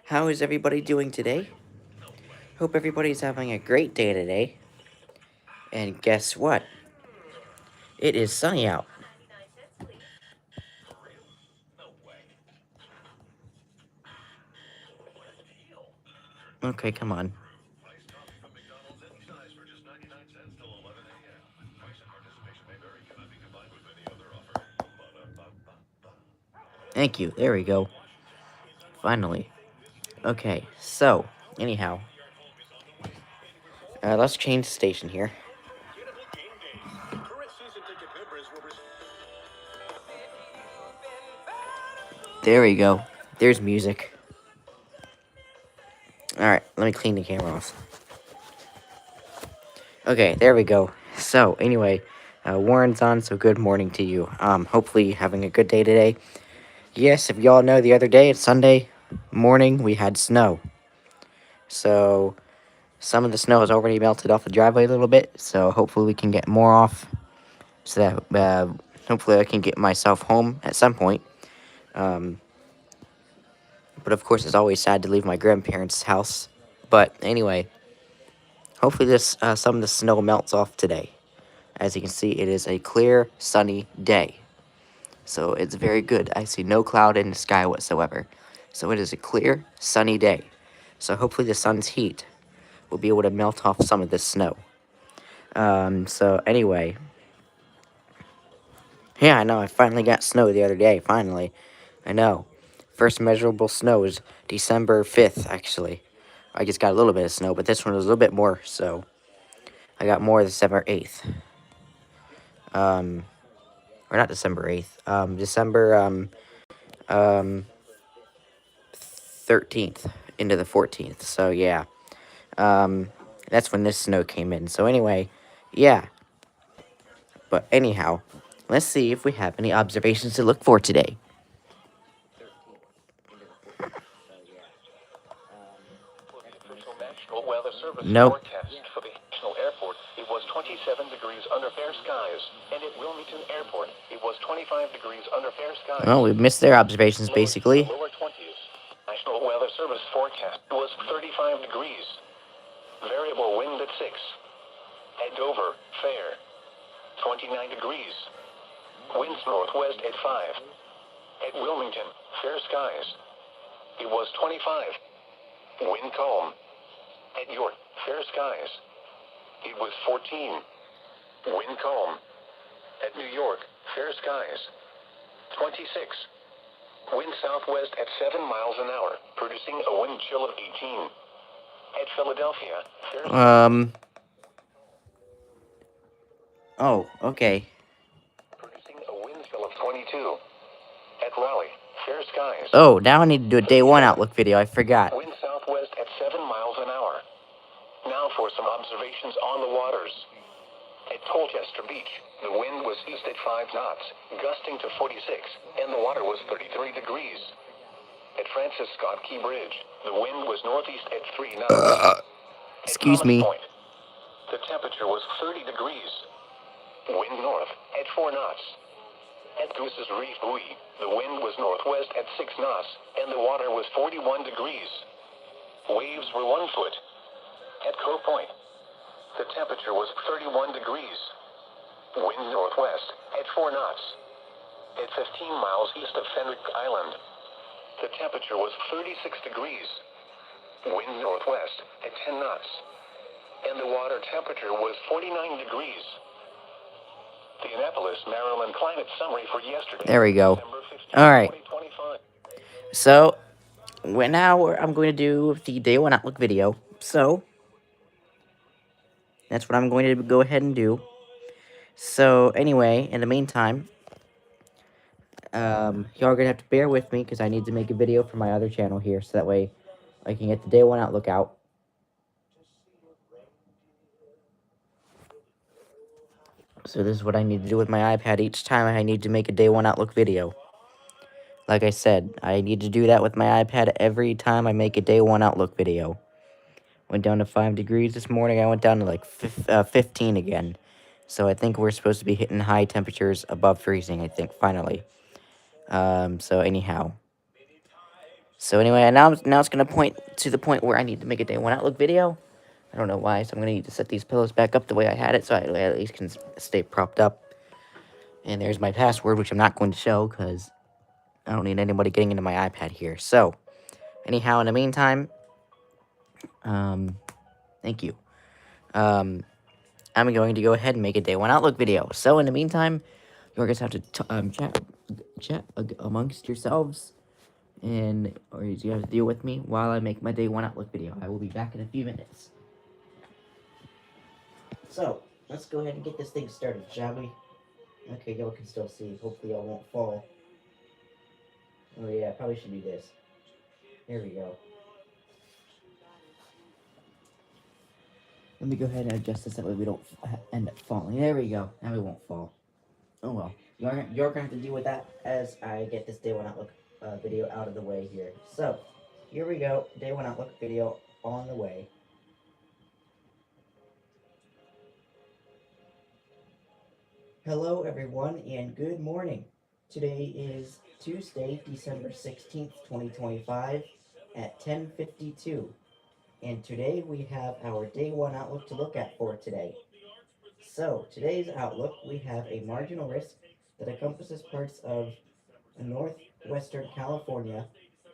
How is everybody doing today? Hope everybody's having a great day today. And guess what? It is sunny out. Okay, come on. Thank you. There we go. Finally. Okay, so, anyhow. Let's change the station here. There we go. There's music. Alright, let me clean the camera off. Okay, there we go. So, anyway, Warren's on, so good morning to you. Hopefully having a good day today. Yes, if y'all know, the other day, it's Sunday morning, we had snow. So, some of the snow has already melted off the driveway a little bit, so hopefully we can get more off, so that, hopefully I can get myself home at some point. But of course, it's always sad to leave my grandparents' house. But anyway, hopefully some of the snow melts off today. As you can see, it is a clear, sunny day. So it's very good. I see no cloud in the sky whatsoever. So it is a clear, sunny day. So hopefully the sun's heat will be able to melt off some of this snow. So anyway. Yeah, I know, I finally got snow the other day, finally. I know. First measurable snow was December 5th, actually. I just got a little bit of snow, but this one was a little bit more, so I got more December 8th. Or not December 8th, December, 13th into the 14th, so yeah. That's when this snow came in, so anyway, yeah. But anyhow, let's see if we have any observations to look for today. National Weather Service Nope. forecast for the National Airport, it was 27 degrees under fair skies, and at Wilmington Airport, it was 25 degrees under fair skies. Well, we missed their observations, basically. Lower 20s. National Weather Service forecast was 35 degrees. Variable wind at 6. At Dover, fair. 29 degrees. Winds northwest at 5. At Wilmington, fair skies. It was 25. Wind calm. At York, fair skies. It was 14. Wind calm. At New York, fair skies. 26. Wind southwest at 7 miles an hour, producing a wind chill of 18. At Philadelphia, fair skies. Oh, okay. Producing a wind chill of 22. At Raleigh, fair skies. Oh, now I need to do a day one outlook video. I forgot. Wind southwest at 7 miles an hour. Now for some observations on the waters. At Colchester Beach, the wind was east at 5 knots, gusting to 46, and the water was 33 degrees. At Francis Scott Key Bridge, the wind was northeast at 3 knots. Excuse me. Point, the temperature was 30 degrees. Wind north at 4 knots. At Goose's Reef Buoy, the wind was northwest at 6 knots, and the water was 41 degrees. Waves were 1 foot. At Cove Point, the temperature was 31 degrees. Wind northwest at 4 knots. At 15 miles east of Fenwick Island, the temperature was 36 degrees. Wind northwest at 10 knots. And the water temperature was 49 degrees. The Annapolis, Maryland climate summary for yesterday. There we go. Alright. So, now I'm going to do the day one outlook video. So, that's what I'm going to go ahead and do. So, anyway, in the meantime, y'all are going to have to bear with me because I need to make a video for my other channel here. So that way I can get the day one outlook out. So this is what I need to do with my iPad each time I need to make a day one outlook video. Like I said, I need to do that with my iPad every time I make a day one outlook video. Went down to 5 degrees this morning. I went down to like 15 again. So I think we're supposed to be hitting high temperatures above freezing, I think, finally. So anyhow. So anyway, and now it's gonna point to the point where I need to make a day one outlook video. I don't know why, so I'm gonna need to set these pillows back up the way I had it, so I at least can stay propped up. And there's my password, which I'm not going to show because I don't need anybody getting into my iPad here. So anyhow, in the meantime, thank you. I'm going to go ahead and make a day one outlook video. So in the meantime, you're going to have to chat amongst yourselves, and or you have to deal with me while I make my day one outlook video. I will be back in a few minutes. So let's go ahead and get this thing started, shall we? Okay, y'all can still see. Hopefully y'all won't fall. Oh yeah, probably should do this. There we go. Let me go ahead and adjust this, that way we don't end up falling. There we go. Now we won't fall. Oh well. You're gonna have to deal with that as I get this day one outlook video out of the way here. So, here we go. Day one outlook video on the way. Hello everyone and good morning. Today is Tuesday, December 16th, 2025 at 10:52. And today we have our day one outlook to look at for today. So, today's outlook, we have a marginal risk that encompasses parts of northwestern California,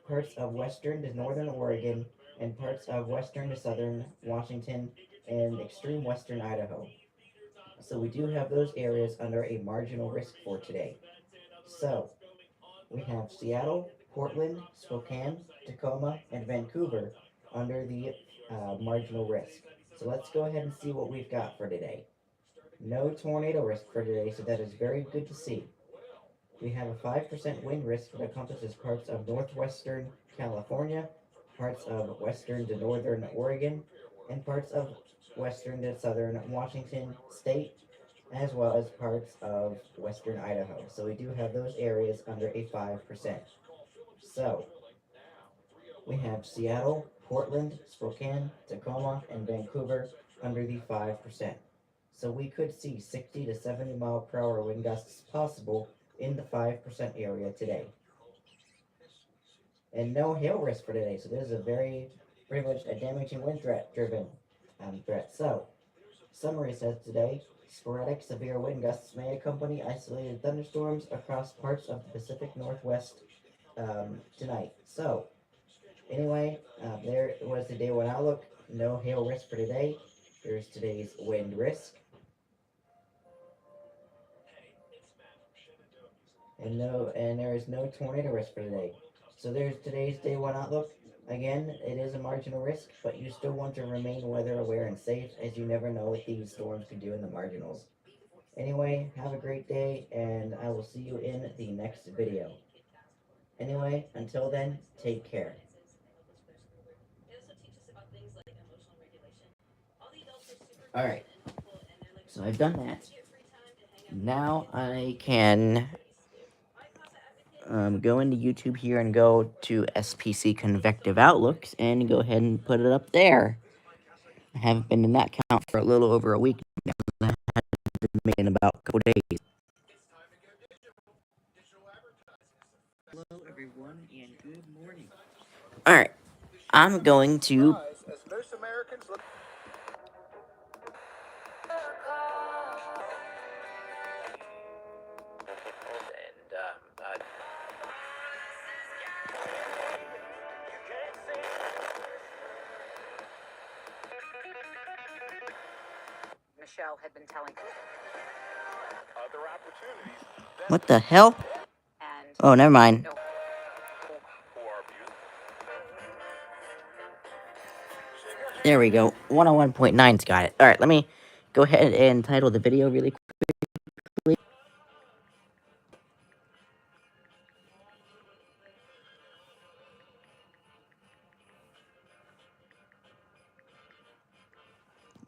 parts of western to northern Oregon, and parts of western to southern Washington, and extreme western Idaho. So we do have those areas under a marginal risk for today. So, we have Seattle, Portland, Spokane, Tacoma, and Vancouver under the marginal risk. So let's go ahead and see what we've got for today. No tornado risk for today, so that is very good to see. We have a 5% wind risk that encompasses parts of northwestern California, parts of western to northern Oregon, and parts of western to southern Washington state, as well as parts of western Idaho. So we do have those areas under a 5%. So we have Seattle, Portland, Spokane, Tacoma, and Vancouver under the 5%. So we could see 60 to 70 mile per hour wind gusts possible in the 5% area today. And no hail risk for today, so this is a pretty much a damaging wind driven threat. So, summary says today, sporadic severe wind gusts may accompany isolated thunderstorms across parts of the Pacific Northwest tonight. So, anyway, there was the day one outlook. No hail risk for today. Here's today's wind risk. And there is no tornado risk for today. So there's today's day one outlook. Again, it is a marginal risk, but you still want to remain weather aware and safe, as you never know what these storms could do in the marginals. Anyway, have a great day, and I will see you in the next video. Anyway, until then, take care. Alright, so I've done that. Now I can go into YouTube here and go to SPC Convective Outlooks and go ahead and put it up there. I haven't been in that count for a little over a week now. I haven't been in about a couple days. Hello everyone and good morning. Alright, I'm going to... Michelle had been telling Other opportunities. What the hell? and Oh, never mind. no, There we go. 101.9's got it. Alright, let me go ahead and title the video really quickly.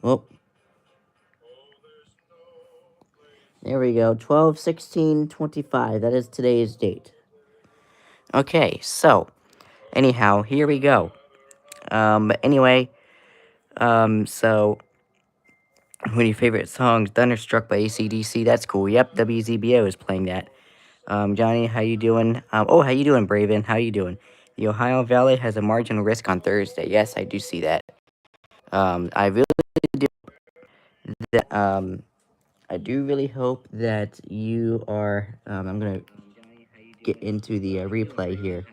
Oh. There we go. 12/16/25. That is today's date. Okay, so anyhow, here we go. But anyway, so one of your favorite songs, Thunderstruck by AC/DC. That's cool. Yep, WZBO is playing that. Johnny, how you doing? Oh, how you doing, Braven? How you doing? The Ohio Valley has a marginal risk on Thursday. Yes, I do see that. I really do that. I do really hope that you are. I'm gonna get into the replay here.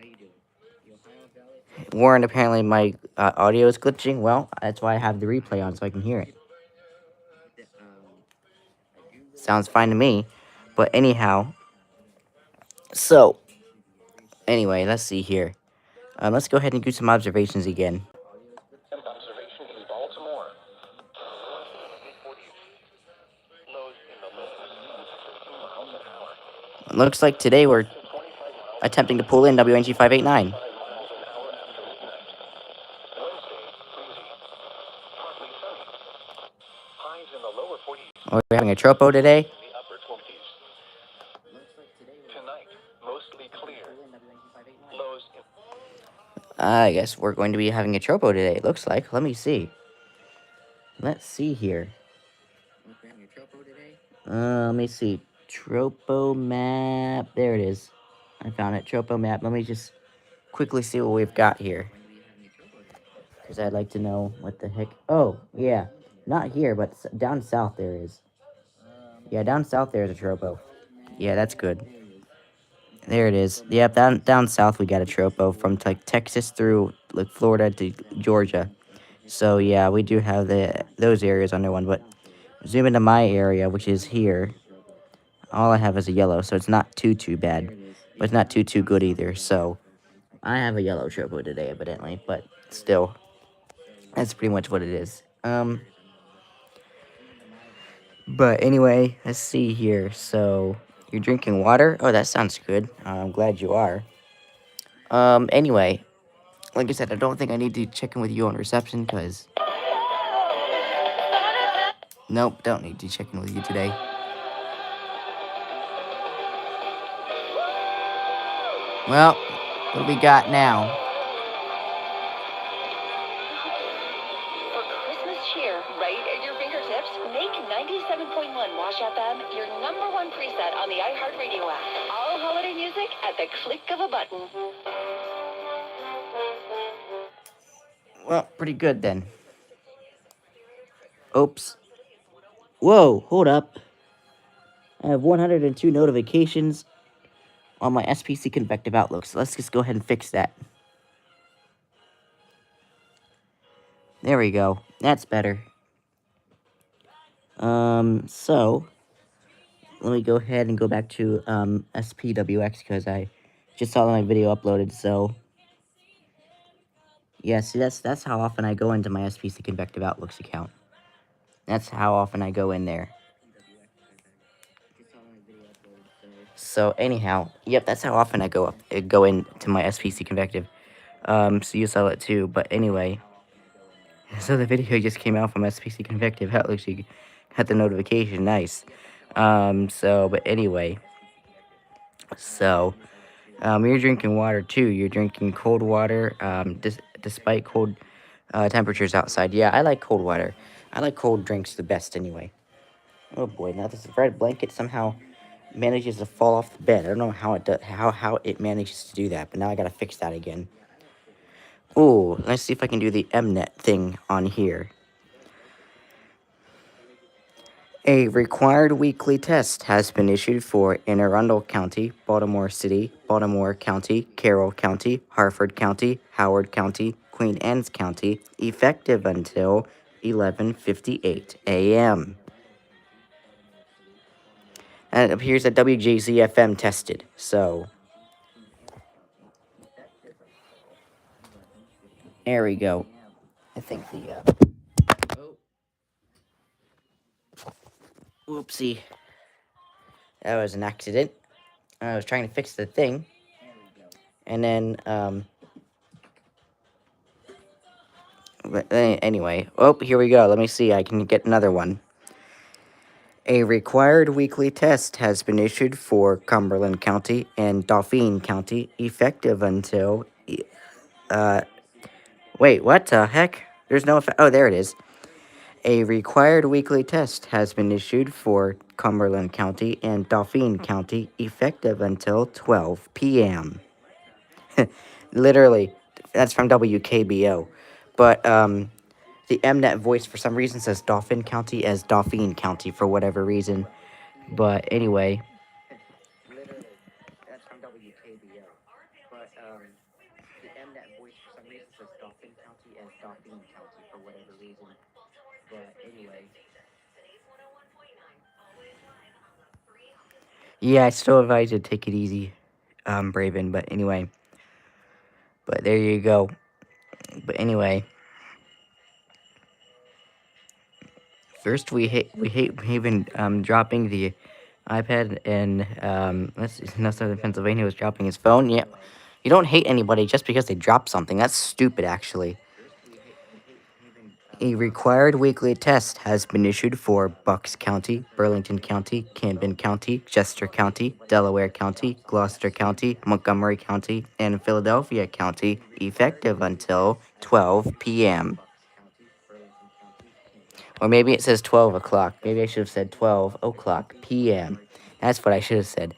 Warren, apparently my audio is glitching. Well, that's why I have the replay on so I can hear it. Sounds fine to me. But anyhow, so anyway, let's see here. Let's go ahead and do some observations again. Observation in Baltimore. Lows in the low 15 miles an hour. Looks like today we're 25 miles attempting to pull in WNG 589. miles an hour after midnight. Wednesday, breezy. Partly sunny. Highs in the lower 40s. We're having a tropo today. The upper 20s. Tonight, mostly clear. Lows in I guess we're going to be having a tropo today, it looks like. Let me see. Let's see here. Let me see. Tropo map. There it is. I found it. Tropo map. Let me just quickly see what we've got here. Because I'd like to know what the heck. Oh, yeah. Not here, but down south there is. Yeah, down south there is a tropo. Yeah, that's good. There it is. Yep, down south we got a tropo from like Texas through like Florida to Georgia. So yeah, we do have those areas under one. But zoom into my area, which is here. All I have is a yellow, so it's not too bad, but it's not too good either. So I have a yellow tropo today, evidently, but still, that's pretty much what it is. But anyway, let's see here. So you're drinking water? Oh, that sounds good. I'm glad you are. Anyway, like I said, I don't think I need to check in with you on reception, because... Nope, don't need to check in with you today. Well, what do we got now? For Christmas cheer, right at your fingertips, make 97.1 Wash FM your #1 preset on the iHeartRadio app. All holiday music at the click of a button. Well, pretty good then. Oops. Whoa, hold up. I have 102 notifications on my SPC Convective Outlook, so let's just go ahead and fix that. There we go. That's better. So let me go ahead and go back to SPWX, because I just saw my video uploaded. So yeah, see, that's how often I go into my SPC Convective Outlooks account. That's how often I go in there. So anyhow, yep, that's how often I go into my SPC Convective. So you saw it too. But anyway, so the video just came out from SPC Convective Outlook. So you had the notification. Nice. But anyway, so you're drinking water too. You're drinking cold water. Despite cold temperatures outside. Yeah, I like cold water. I like cold drinks the best anyway. Oh boy, now this red blanket somehow manages to fall off the bed. I don't know how it does, how it manages to do that, but now I gotta fix that again. Ooh, let's see if I can do the Mnet thing on here. A required weekly test has been issued for Anne Arundel County, Baltimore City, Baltimore County, Carroll County, Harford County, Howard County, Queen Anne's County, effective until 11:58 a.m. And it appears that WJZFM tested, so... There we go. I think the, Oh. Whoopsie. That was an accident. I was trying to fix the thing. And then, But anyway. Oh, here we go. Let me see. I can get another one. A required weekly test has been issued for Cumberland County and Dauphin County, effective until... Wait, what the heck? There's no effect. Oh, there it is. A required weekly test has been issued for Cumberland County and Dauphin County, effective until 12 p.m. Literally, that's from WKBO. But the Mnet voice for some reason says Dauphin County as Dauphine County for whatever reason. But anyway, literally, that's from WKBO. But the Mnet voice for some reason says Dauphin County as Dauphine County for whatever reason. But anyway. Yeah, I still advise you to take it easy, Braven. But anyway. But there you go. But anyway. First, we've been dropping the iPad, and Southern Pennsylvania was dropping his phone. Yeah, you don't hate anybody just because they drop something. That's stupid, actually. A required weekly test has been issued for Bucks County, Burlington County, Camden County, Chester County, Delaware County, Gloucester County, Montgomery County, and Philadelphia County, effective until 12 p.m. Or maybe it says 12 o'clock. Maybe I should have said 12 o'clock p.m. That's what I should have said.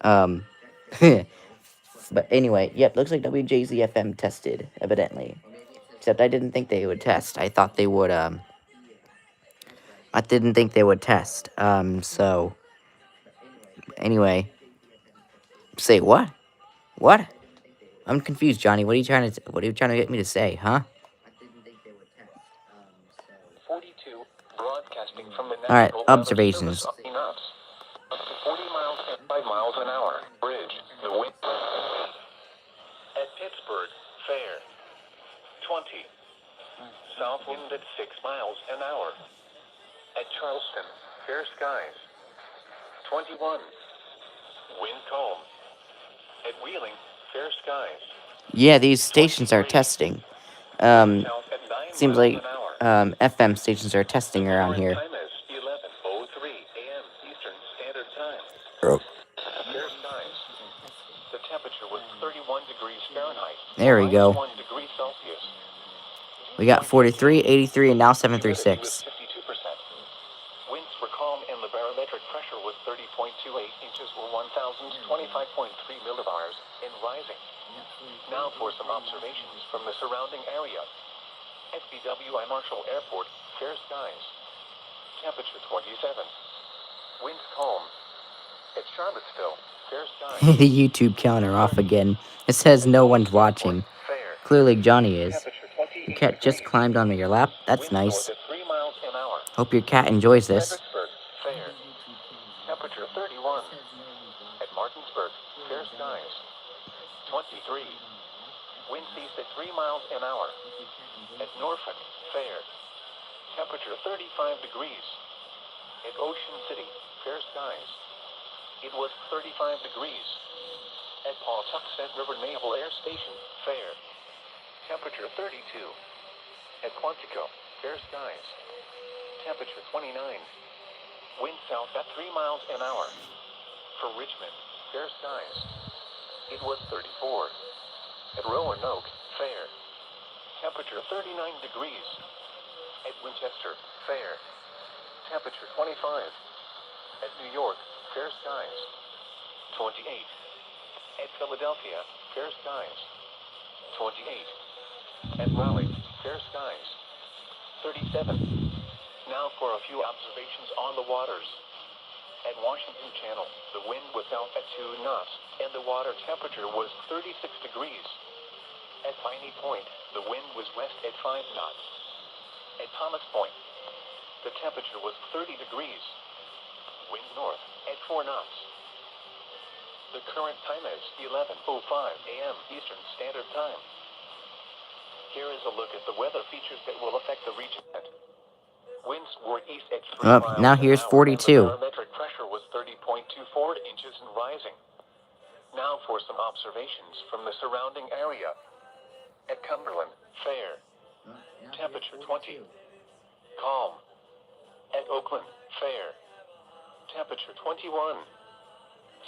Um, but anyway, yep, looks like WJZFM tested, evidently. Except I didn't think they would test. I thought they would, I didn't think they would test. So, anyway. Say what? What? I'm confused, Johnny. What are you trying to get me to say, huh? 42, broadcasting from the All right, National Weather observations. Service up knots, up to 40 miles and 5 miles an hour. Bridge, the wind. At Pittsburgh, fair, 20. South wind at 6 miles an hour. At Charleston, fair skies, 21. Wind calm. At Wheeling, fair skies. Yeah, these stations are testing. Wind south at 9 Seems miles like an hour. FM stations are testing around Current here. time is 11:03 a.m. Eastern Standard Time. Oh. Fair skies. The temperature was 31 degrees Fahrenheit. There we go. 1 degree Celsius. We got 43, 83, and now Humidity was 736. 52%. Winds were calm and the barometric pressure was 30.28 inches or 1,025.3 millibars and rising. Now for some observations from the surrounding area. SBWI Marshall Airport, fair skies. Temperature 27. Winds calm. At Charlottesville, fair skies. The YouTube counter off again. It says no one's watching. Fair. Clearly Johnny is. Temperature Your 28 cat just degrees. climbed onto your lap. That's Winds north nice. at 3 miles an hour. Hope your cat enjoys this. Fredericksburg, fair. Temperature 31. At Martinsburg, fair skies. 23. Wind east at 3 miles an hour. At Norfolk, fair. Temperature 35 degrees. At Ocean City, fair skies. It was 35 degrees. At Pawtuxet River Naval Air Station, fair. Temperature 32. At Quantico, fair skies. Temperature 29. Wind south at 3 miles an hour. For Richmond, fair skies. It was 34. At Roanoke, fair. Temperature 39 degrees. At Winchester, fair. Temperature 25. At New York, fair skies. 28. At Philadelphia, fair skies. 28. At Raleigh, fair skies. 37. Now for a few observations on the waters. At Washington Channel, the wind was out at 2 knots, and the water temperature was 36 degrees. At Piney Point, the wind was west at 5 knots. At Thomas Point, the temperature was 30 degrees. Wind north at 4 knots. The current time is 11:05 a.m. Eastern Standard Time. Here is a look at the weather features that will affect the region. Winds were east at 3 miles Now an here's hour, 42. and the barometric pressure was 30.24 inches and rising. Now for some observations from the surrounding area. At Cumberland, fair. Temperature 20. Calm. At Oakland, fair. Temperature 21.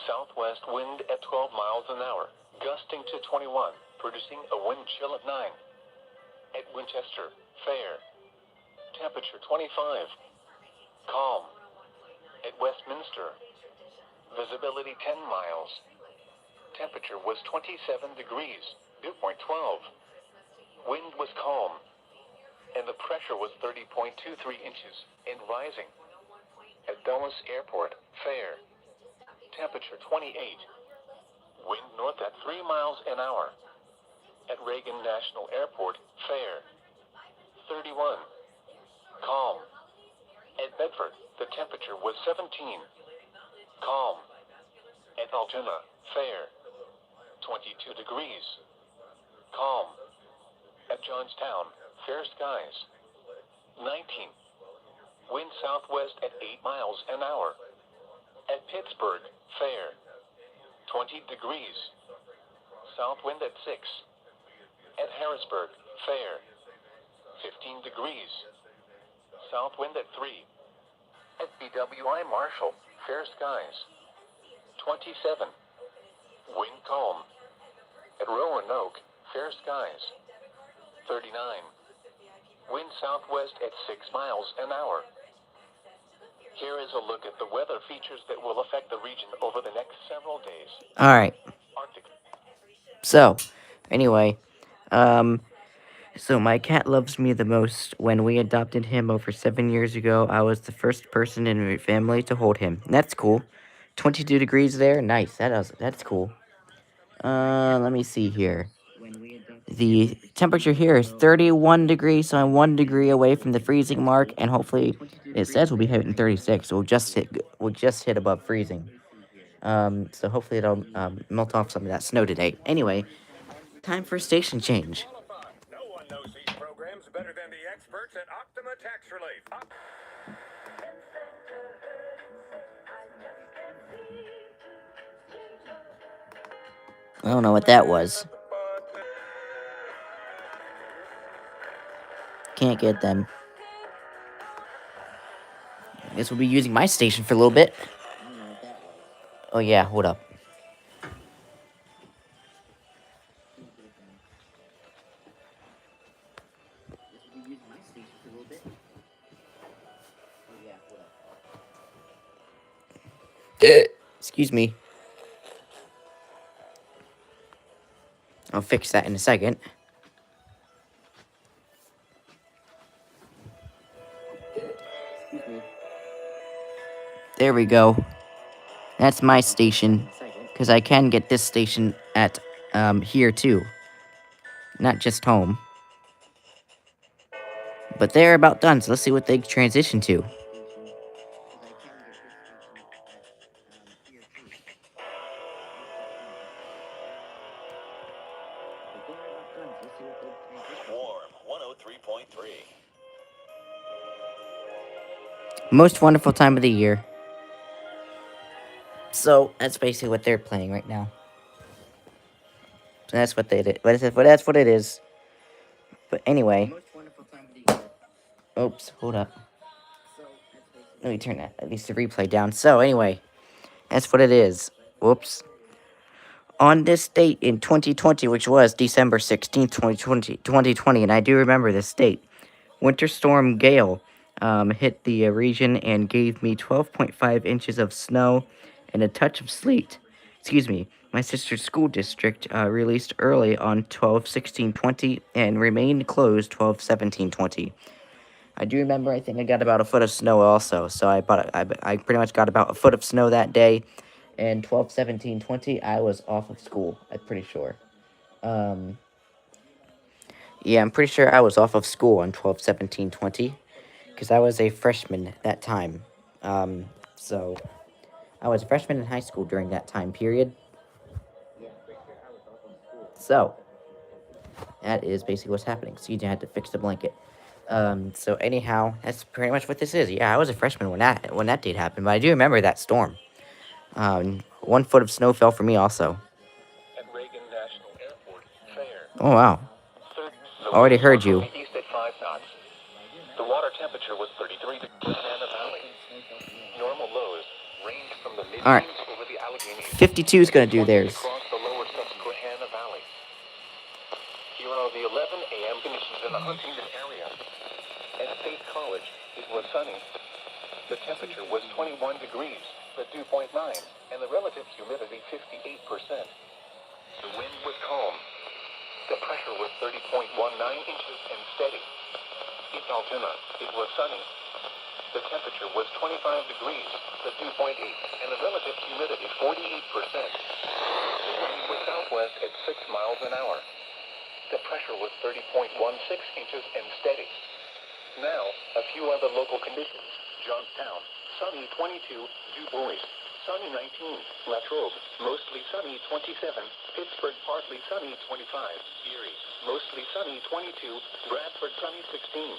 Southwest wind at 12 miles an hour, gusting to 21, producing a wind chill at 9. At Winchester, fair. Temperature 25. Calm. At Westminster. Visibility 10 miles. Temperature was 27 degrees. Dew point 12. Wind was calm, and the pressure was 30.23 inches and rising. At Dulles Airport, Fair. Temperature 28. Wind north at 3 miles an hour. At Reagan National Airport, Fair. 31. Calm. At Bedford, the temperature was 17. Calm. At Altoona, Fair. 22 degrees. Calm. At Johnstown, fair skies. 19. Wind southwest at 8 miles an hour. At Pittsburgh, fair. 20 degrees. South wind at 6. At Harrisburg, fair. 15 degrees. South wind at 3. At BWI Marshall, fair skies. 27. Wind calm. At Roanoke, fair skies. 39. Wind southwest at 6 miles an hour. Here is a look at the weather features that will affect the region over the next several days. Alright, Arctic. so, anyway, so my cat loves me the most. When we adopted him over 7 years ago, I was the first person in my family to hold him. That's cool. 22 degrees there, nice, that's cool. Let me see here. The temperature here is 31 degrees, so I'm 1 degree away from the freezing mark, and hopefully it says we'll be hitting 36, so we'll just hit above freezing. So hopefully it'll melt off some of that snow today. Anyway, time for a station change. No one knows these programs better than the experts at Optima Tax Relief. I don't know what that was. Can't get them. I guess we'll be using my station for a little bit. Oh yeah, hold up. Excuse me. I'll fix that in a second. There we go. That's my station. Because I can get this station at here too. Not just home. But they're about done, so let's see what they transition to. Warm 103.3. Most wonderful time of the year. So that's basically what they're playing right now. So that's what they did. But that's what it is. But anyway. Oops, hold up. Let me turn that, at least the replay down. So anyway, that's what it is. Whoops. On this date in 2020, which was December 16th, 2020, and I do remember this date, Winter Storm Gale hit the region and gave me 12.5 inches of snow and a touch of sleet. Excuse me, my sister's school district released early on 12/16/20 and remained closed 12/17/20. I do remember, I think I got about a foot of snow also, so I pretty much got about a foot of snow that day, and 12/17/20, I was off of school, I'm pretty sure. Yeah, I'm pretty sure I was off of school on 12/17/20, because I was a freshman at that time. So, I was a freshman in high school during that time period. So, that is basically what's happening. So, you had to fix the blanket. So anyhow, that's pretty much what this is. Yeah, I was a freshman when that date happened, but I do remember that storm. 1 foot of snow fell for me also. At Reagan National Airport, fair. Oh wow. Already heard you. East at 5 knots. The water temperature was 33 degrees in Anna Valley. Normal lows ranged from the mid-teens Alright. over the Alleghenies. 52 is gonna do theirs. Across the lower Susquehanna Valley. Here are the 11 a.m. conditions in the Huntington area. At State College, it was sunny. The temperature was 21 degrees, the dew point 9, and the relative humidity 58%. The wind was calm. pressure was 30.19 inches and steady. In Altoona, it was sunny. The temperature was 25 degrees, the dew point 8, and the relative humidity 48%. The wind was southwest at 6 miles an hour. The pressure was 30.16 inches and steady. Now, a few other local conditions. Johnstown, sunny 22, Du Bois, sunny 19, Latrobe, mostly sunny 27, Pittsburgh, partly sunny 25, Erie, mostly sunny 22, Bradford, sunny 16.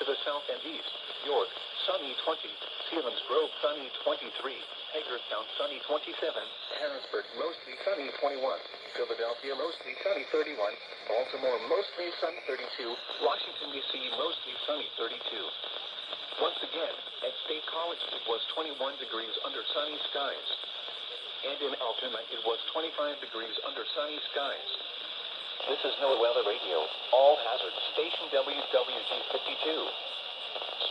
To the south and east, York, sunny 20, Selinsgrove, sunny 23, Hagerstown, sunny 27, Harrisburg, mostly sunny 21, Philadelphia, mostly sunny 31, Baltimore, mostly sunny 32, Washington, D.C., mostly sunny 32. Once again, at State College, it was 21 degrees under sunny skies. And in Altoona, it was 25 degrees under sunny skies. This is NOAA Weather Radio, all hazard, station WWG 52,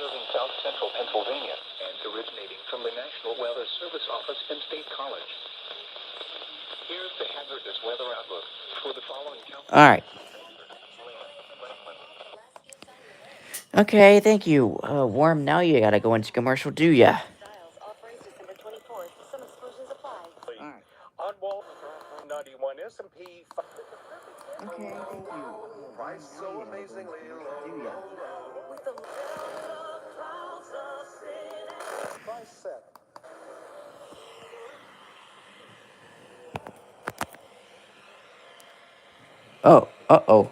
serving south central Pennsylvania and originating from the National Weather Service Office in State College. Here's the hazardous weather outlook for the following counties. All right. Okay, thank you. Warm, now you gotta go into commercial, do ya? Styles operates December 24th. Some exclusions apply. On Wall 91 S&P. Okay, thank you. Price so amazingly low. With the Price set. Oh, uh-oh.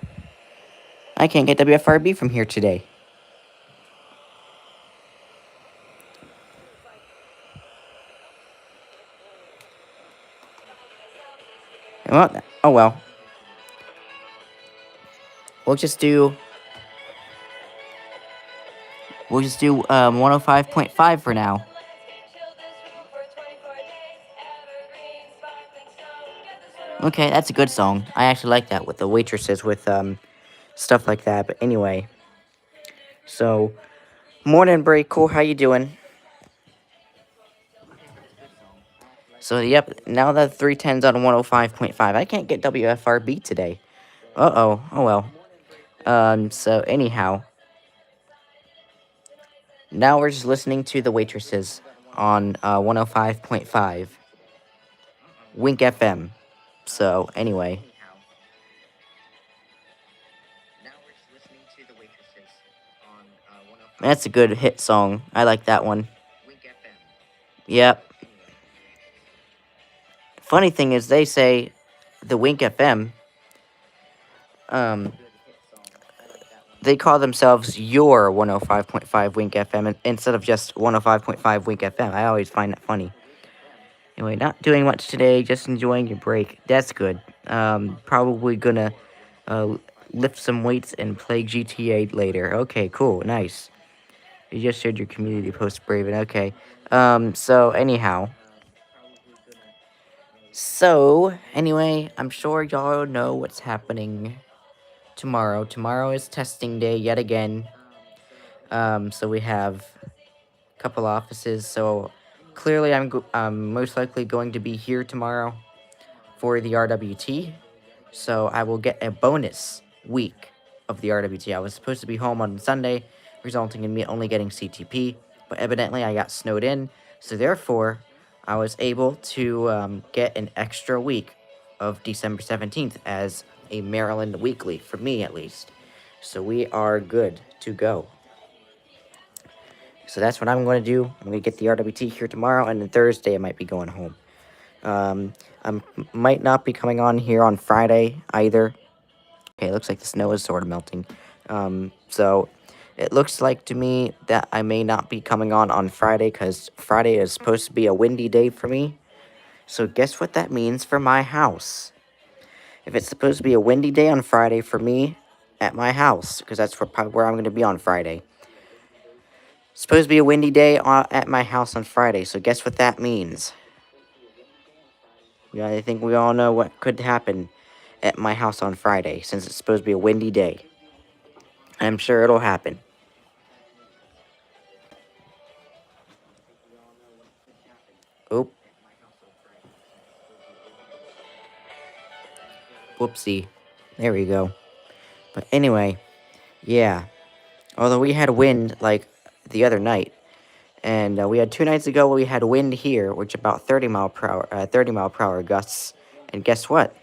I can't get WFRB from here today. Well, oh well. We'll just do 105.5 for now. Okay, that's a good song. I actually like that with the waitresses with stuff like that. But anyway, so morning break, cool. How you doing? So yep, now that 310's on 105.5, I can't get WFRB today. Uh-oh. Oh well. So anyhow, now we're just listening to the waitresses on 105.5 Wink FM. So anyway, that's a good hit song. I like that one. Yep. Funny thing is, they say the Wink FM. They call themselves your 105.5 Wink FM instead of just 105.5 Wink FM. I always find that funny. Anyway, not doing much today, just enjoying your break. That's good. Probably gonna lift some weights and play GTA later. Okay, cool, nice. You just shared your community post, Braven. Okay. So anyhow. So, anyway, I'm sure y'all know what's happening tomorrow. Tomorrow is testing day yet again. So we have a couple offices. So, clearly I'm most likely going to be here tomorrow for the RWT. So, I will get a bonus week of the RWT. I was supposed to be home on Sunday, resulting in me only getting CTP. But evidently, I got snowed in. So, therefore, I was able to get an extra week of December 17th as a Maryland weekly, for me at least. So we are good to go. So that's what I'm going to do. I'm going to get the RWT here tomorrow, and then Thursday I might be going home. I might not be coming on here on Friday either. Okay, it looks like the snow is sort of melting. So it looks like to me that I may not be coming on Friday because Friday is supposed to be a windy day for me. So guess what that means for my house? If it's supposed to be a windy day on Friday for me at my house, because that's where I'm going to be on Friday. It's supposed to be a windy day at my house on Friday, so guess what that means? Yeah, I think we all know what could happen at my house on Friday, since it's supposed to be a windy day. I'm sure it'll happen. Oop. Whoopsie. There we go. But anyway, yeah. Although we had wind, like, the other night. And we had 2 nights ago where we had wind here, which about 30 mile per hour gusts. And guess what?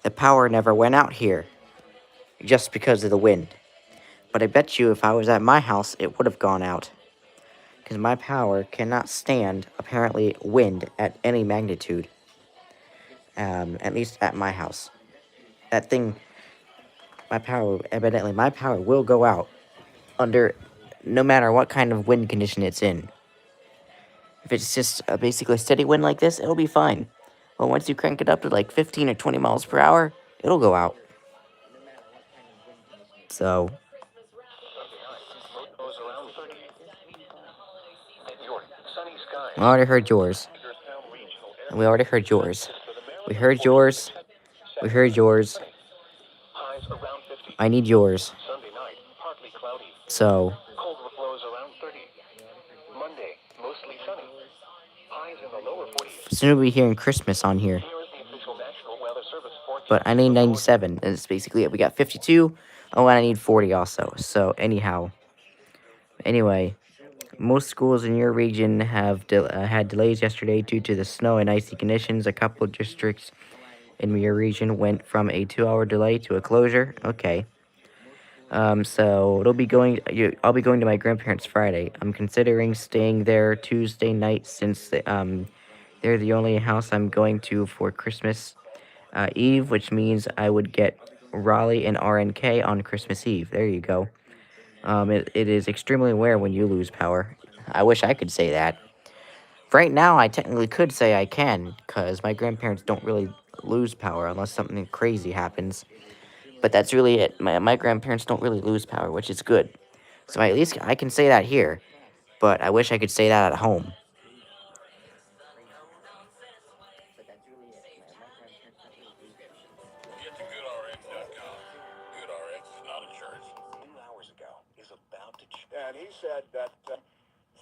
The power never went out here. Just because of the wind. But I bet you if I was at my house, it would have gone out. Because my power cannot stand, apparently, wind at any magnitude. At least at my house. That thing, evidently, my power will go out under no matter what kind of wind condition it's in. If it's just basically a steady wind like this, it'll be fine. But once you crank it up to like 15 or 20 miles per hour, it'll go out. So, Goes around 30. At York, sunny skies. I already heard yours. Hagerstown Regional And we already heard yours. We heard yours. We heard yours. Highs around 50. I need yours. Sunday night, partly cloudy. So, Cold flows around 30. Monday, mostly sunny. Highs in the lower 40s. soon we'll be hearing Christmas on here. Here is the official National Weather Service forecast. But I need 97, and it's basically it. We got 52. Oh, and I need 40 also. So, anyhow. Anyway, most schools in your region have had delays yesterday due to the snow and icy conditions. A couple of districts in your region went from a 2-hour delay to a closure. Okay. So I'll be going to my grandparents' Friday. I'm considering staying there Tuesday night since they're the only house I'm going to for Christmas Eve, which means I would get Raleigh and RNK on Christmas Eve. There you go. It is extremely rare when you lose power. I wish I could say that. Right now, I technically could say I can, because my grandparents don't really lose power unless something crazy happens. But that's really it. My grandparents don't really lose power, which is good. So at least I can say that here. But I wish I could say that at home. Get to GoodRx.com. GoodRx is not insurance. 2 hours ago is about to change. And he said that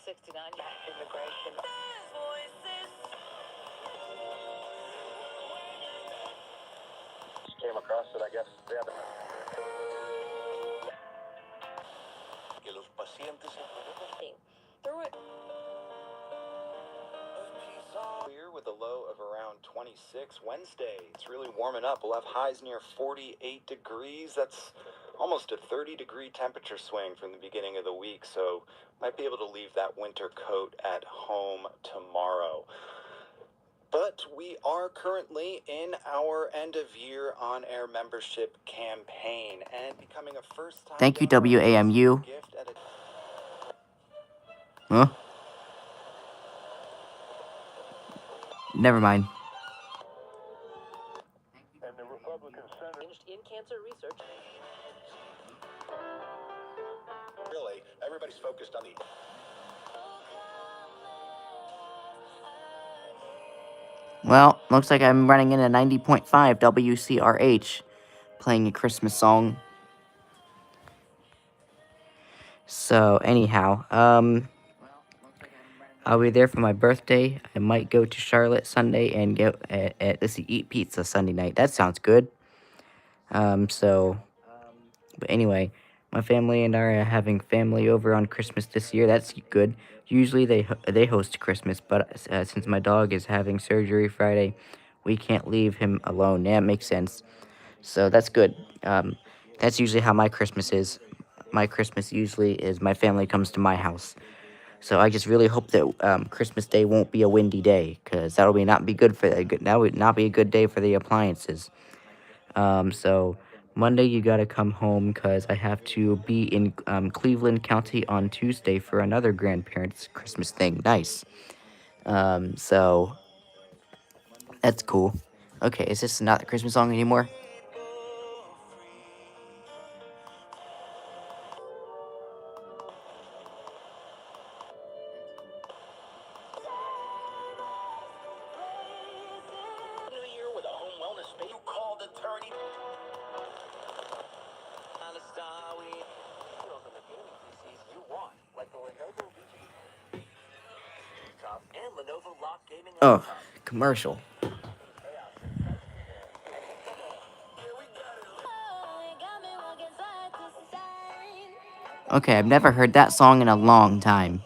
69 immigration. Came across it, I guess. Yeah. Que los pacientes Through it. Clear with a low of around 26. Wednesday, it's really warming up. We'll have highs near 48 degrees. That's almost a 30-degree temperature swing from the beginning of the week, so might be able to leave that winter coat at home tomorrow. But we are currently in our end-of-year on-air membership campaign and becoming a first-time Thank you, donor WAMU. gift at a Huh? Never mind. and the Republican Senator. In cancer research. Really, everybody's focused on the. Well, looks like I'm running in a 90.5 WCRH, playing a Christmas song. So, anyhow, I'll be there for my birthday. I might go to Charlotte Sunday and get let's eat pizza Sunday night. That sounds good. But anyway, my family and I are having family over on Christmas this year. That's good. Usually they host Christmas, but since my dog is having surgery Friday, we can't leave him alone. Yeah, it makes sense. So that's good. That's usually how my Christmas is. My Christmas usually is my family comes to my house. So I just really hope that Christmas Day won't be a windy day, because that would not be good for that would not be a good day for the appliances. So Monday you gotta come home, because I have to be in Cleveland County on Tuesday for another grandparents' Christmas thing. Nice. So that's cool. Okay, is this not the Christmas song anymore? New Year with a home wellness space. You called attorney. You want, like the Lenovo VG. Top and Lenovo Lock Gaming Oh, commercial. Okay, I've never heard that song in a long time.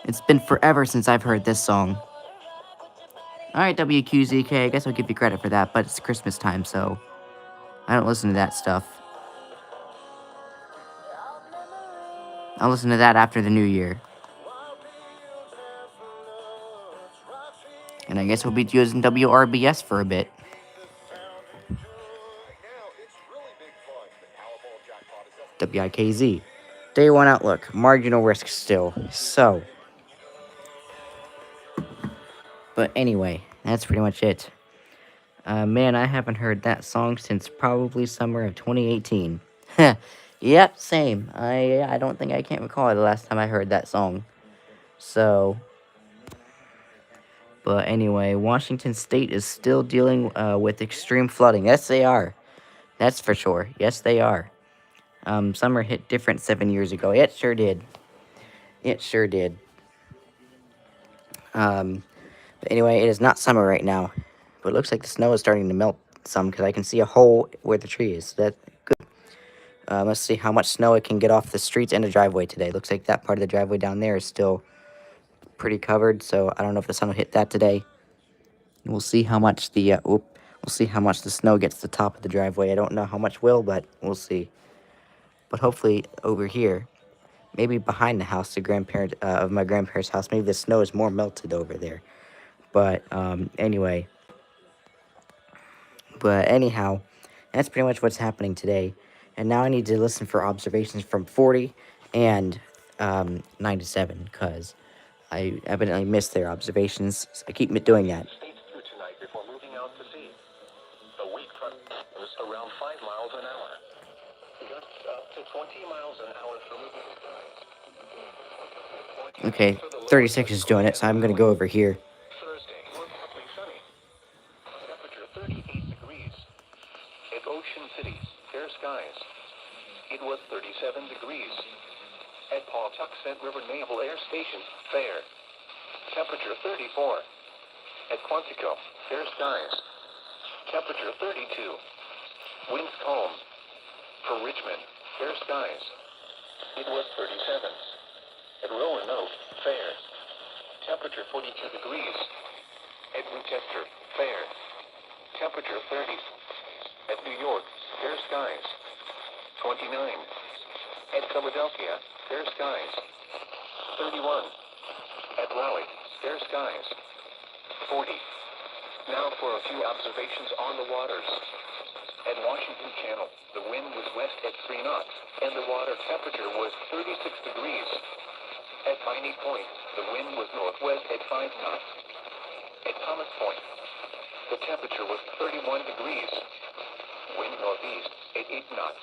It's been forever since I've heard this song. Alright, WQZK, I guess I'll give you credit for that, but it's Christmas time, so I don't listen to that stuff. I'll listen to that after the new year. And I guess we'll be using WRBS for a bit. WIKZ. Day 1 outlook. Marginal risk still. So. But anyway, that's pretty much it. Man, I haven't heard that song since probably summer of 2018. Yep, same. I don't think I can't recall the last time I heard that song. So. But anyway, Washington State is still dealing with extreme flooding. Yes, they are. That's for sure. Yes, they are. Summer hit different 7 years ago. It sure did. It sure did. But anyway, it is not summer right now. But it looks like the snow is starting to melt some because I can see a hole where the tree is. That's good. Let's see how much snow it can get off the streets and the driveway today. Looks like that part of the driveway down there is still pretty covered. So I don't know if the sun will hit that today. We'll see how much the we'll see how much the snow gets to the top of the driveway. I don't know how much will, but we'll see. But hopefully over here, maybe behind the house, of my grandparents' house, maybe the snow is more melted over there. But anyway, anyhow, that's pretty much what's happening today. And now I need to listen for observations from 40 and 97 because I evidently missed their observations. So I keep doing that. States through tonight before moving out to sea. The weak front was around 5 miles an hour. Gusts up to 20 miles an hour for moving skies. Okay, 36 is doing it, so I'm going to go over here. Thursday, partly sunny. Temperature 38 degrees. At Ocean City, fair skies. It was 37 degrees. At Pawtuxet River Naval Air Station, fair. Temperature 34. At Quantico, fair skies. Temperature 32. Winds calm. For Richmond, fair skies. It was 37. At Roanoke, fair. Temperature 42 degrees. At Winchester, fair. Temperature 30. At New York, fair skies. 29. At Philadelphia, fair skies. 31. At Raleigh, fair skies. 40. Now for a few observations on the waters. At Washington Channel, the wind was west at 3 knots, and the water temperature was 36 degrees. At Piney Point, the wind was northwest at 5 knots. At Thomas Point, the temperature was 31 degrees. Wind northeast at 8 knots.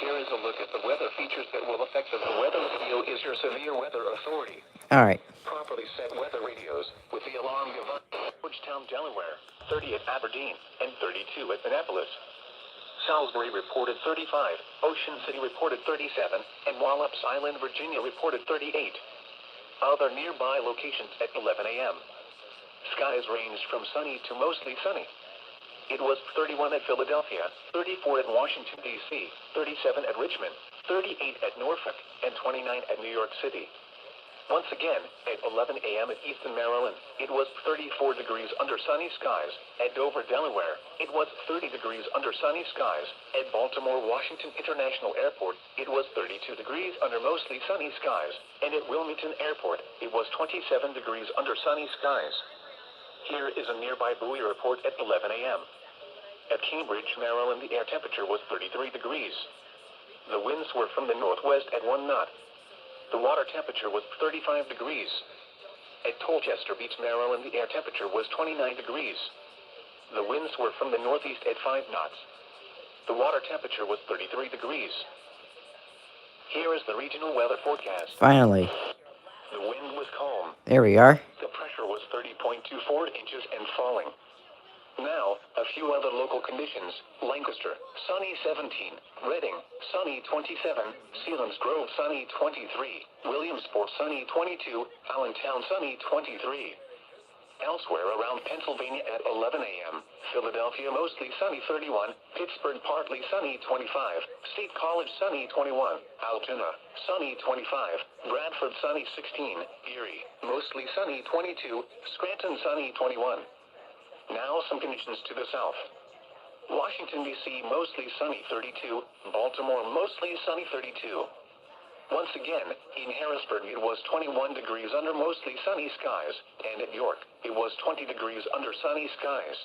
Here is a look at the weather features that will affect us. The Weather Radio is your severe weather authority. Alright. Properly set weather radios with the alarm device. Georgetown, Delaware, 30 at Aberdeen, and 32 at Annapolis. Salisbury reported 35, Ocean City reported 37, and Wallops Island, Virginia reported 38. Other nearby locations at 11 a.m. Skies ranged from sunny to mostly sunny. It was 31 at Philadelphia, 34 at Washington, D.C., 37 at Richmond, 38 at Norfolk, and 29 at New York City. Once again, at 11 a.m. at Easton, Maryland, it was 34 degrees under sunny skies. At Dover, Delaware, it was 30 degrees under sunny skies. At Baltimore Washington International Airport, it was 32 degrees under mostly sunny skies. And at Wilmington Airport, it was 27 degrees under sunny skies. Here is a nearby buoy report at 11 a.m. At Cambridge, Maryland, the air temperature was 33 degrees. The winds were from the northwest at 1 knot. The water temperature was 35 degrees. At Colchester Beach, Maryland, the air temperature was 29 degrees. The winds were from the northeast at 5 knots. The water temperature was 33 degrees. Here is the regional weather forecast. Finally. The wind was calm. There we are. The pressure was 30.24 inches and falling. Now, a few other local conditions. Lancaster, sunny 17. Reading, sunny 27. Selinsgrove, sunny 23. Williamsport, sunny 22. Allentown, sunny 23. Elsewhere around Pennsylvania at 11 a.m. Philadelphia mostly sunny 31, Pittsburgh partly sunny 25, State College sunny 21, Altoona sunny 25, Bradford sunny 16, Erie mostly sunny 22, Scranton sunny 21. Now some conditions to the south. Washington, D.C. mostly sunny 32, Baltimore mostly sunny 32. Once again, in Harrisburg it was 21 degrees under mostly sunny skies, and at York it was 20 degrees under sunny skies.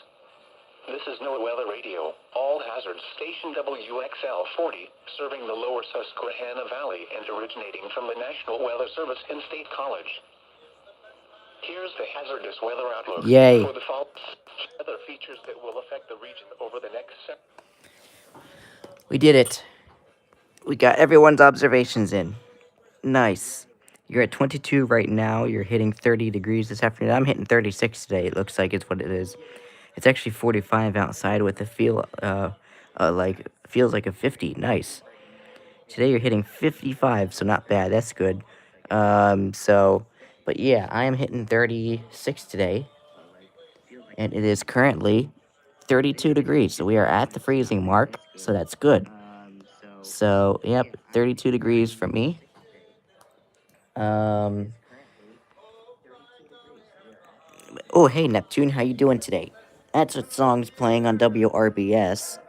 This is NOAA Weather Radio, all hazards station WXL 40, serving the lower Susquehanna Valley and originating from the National Weather Service in State College. Here's the hazardous weather outlook Yay. for the fall. Weather features that will affect the region over the next We did it. We got everyone's observations in. Nice. You're at 22 right now. You're hitting 30 degrees this afternoon. I'm hitting 36 today. It looks like it's what it is. It's actually 45 outside with a feels like a 50. Nice. Today you're hitting 55, so not bad. That's good. But yeah, I am hitting 36 today. And it is currently 32 degrees. So we are at the freezing mark. So that's good. So, yep, 32 degrees for me. Oh, hey, Neptune, how you doing today? That's what song's playing on WRBS.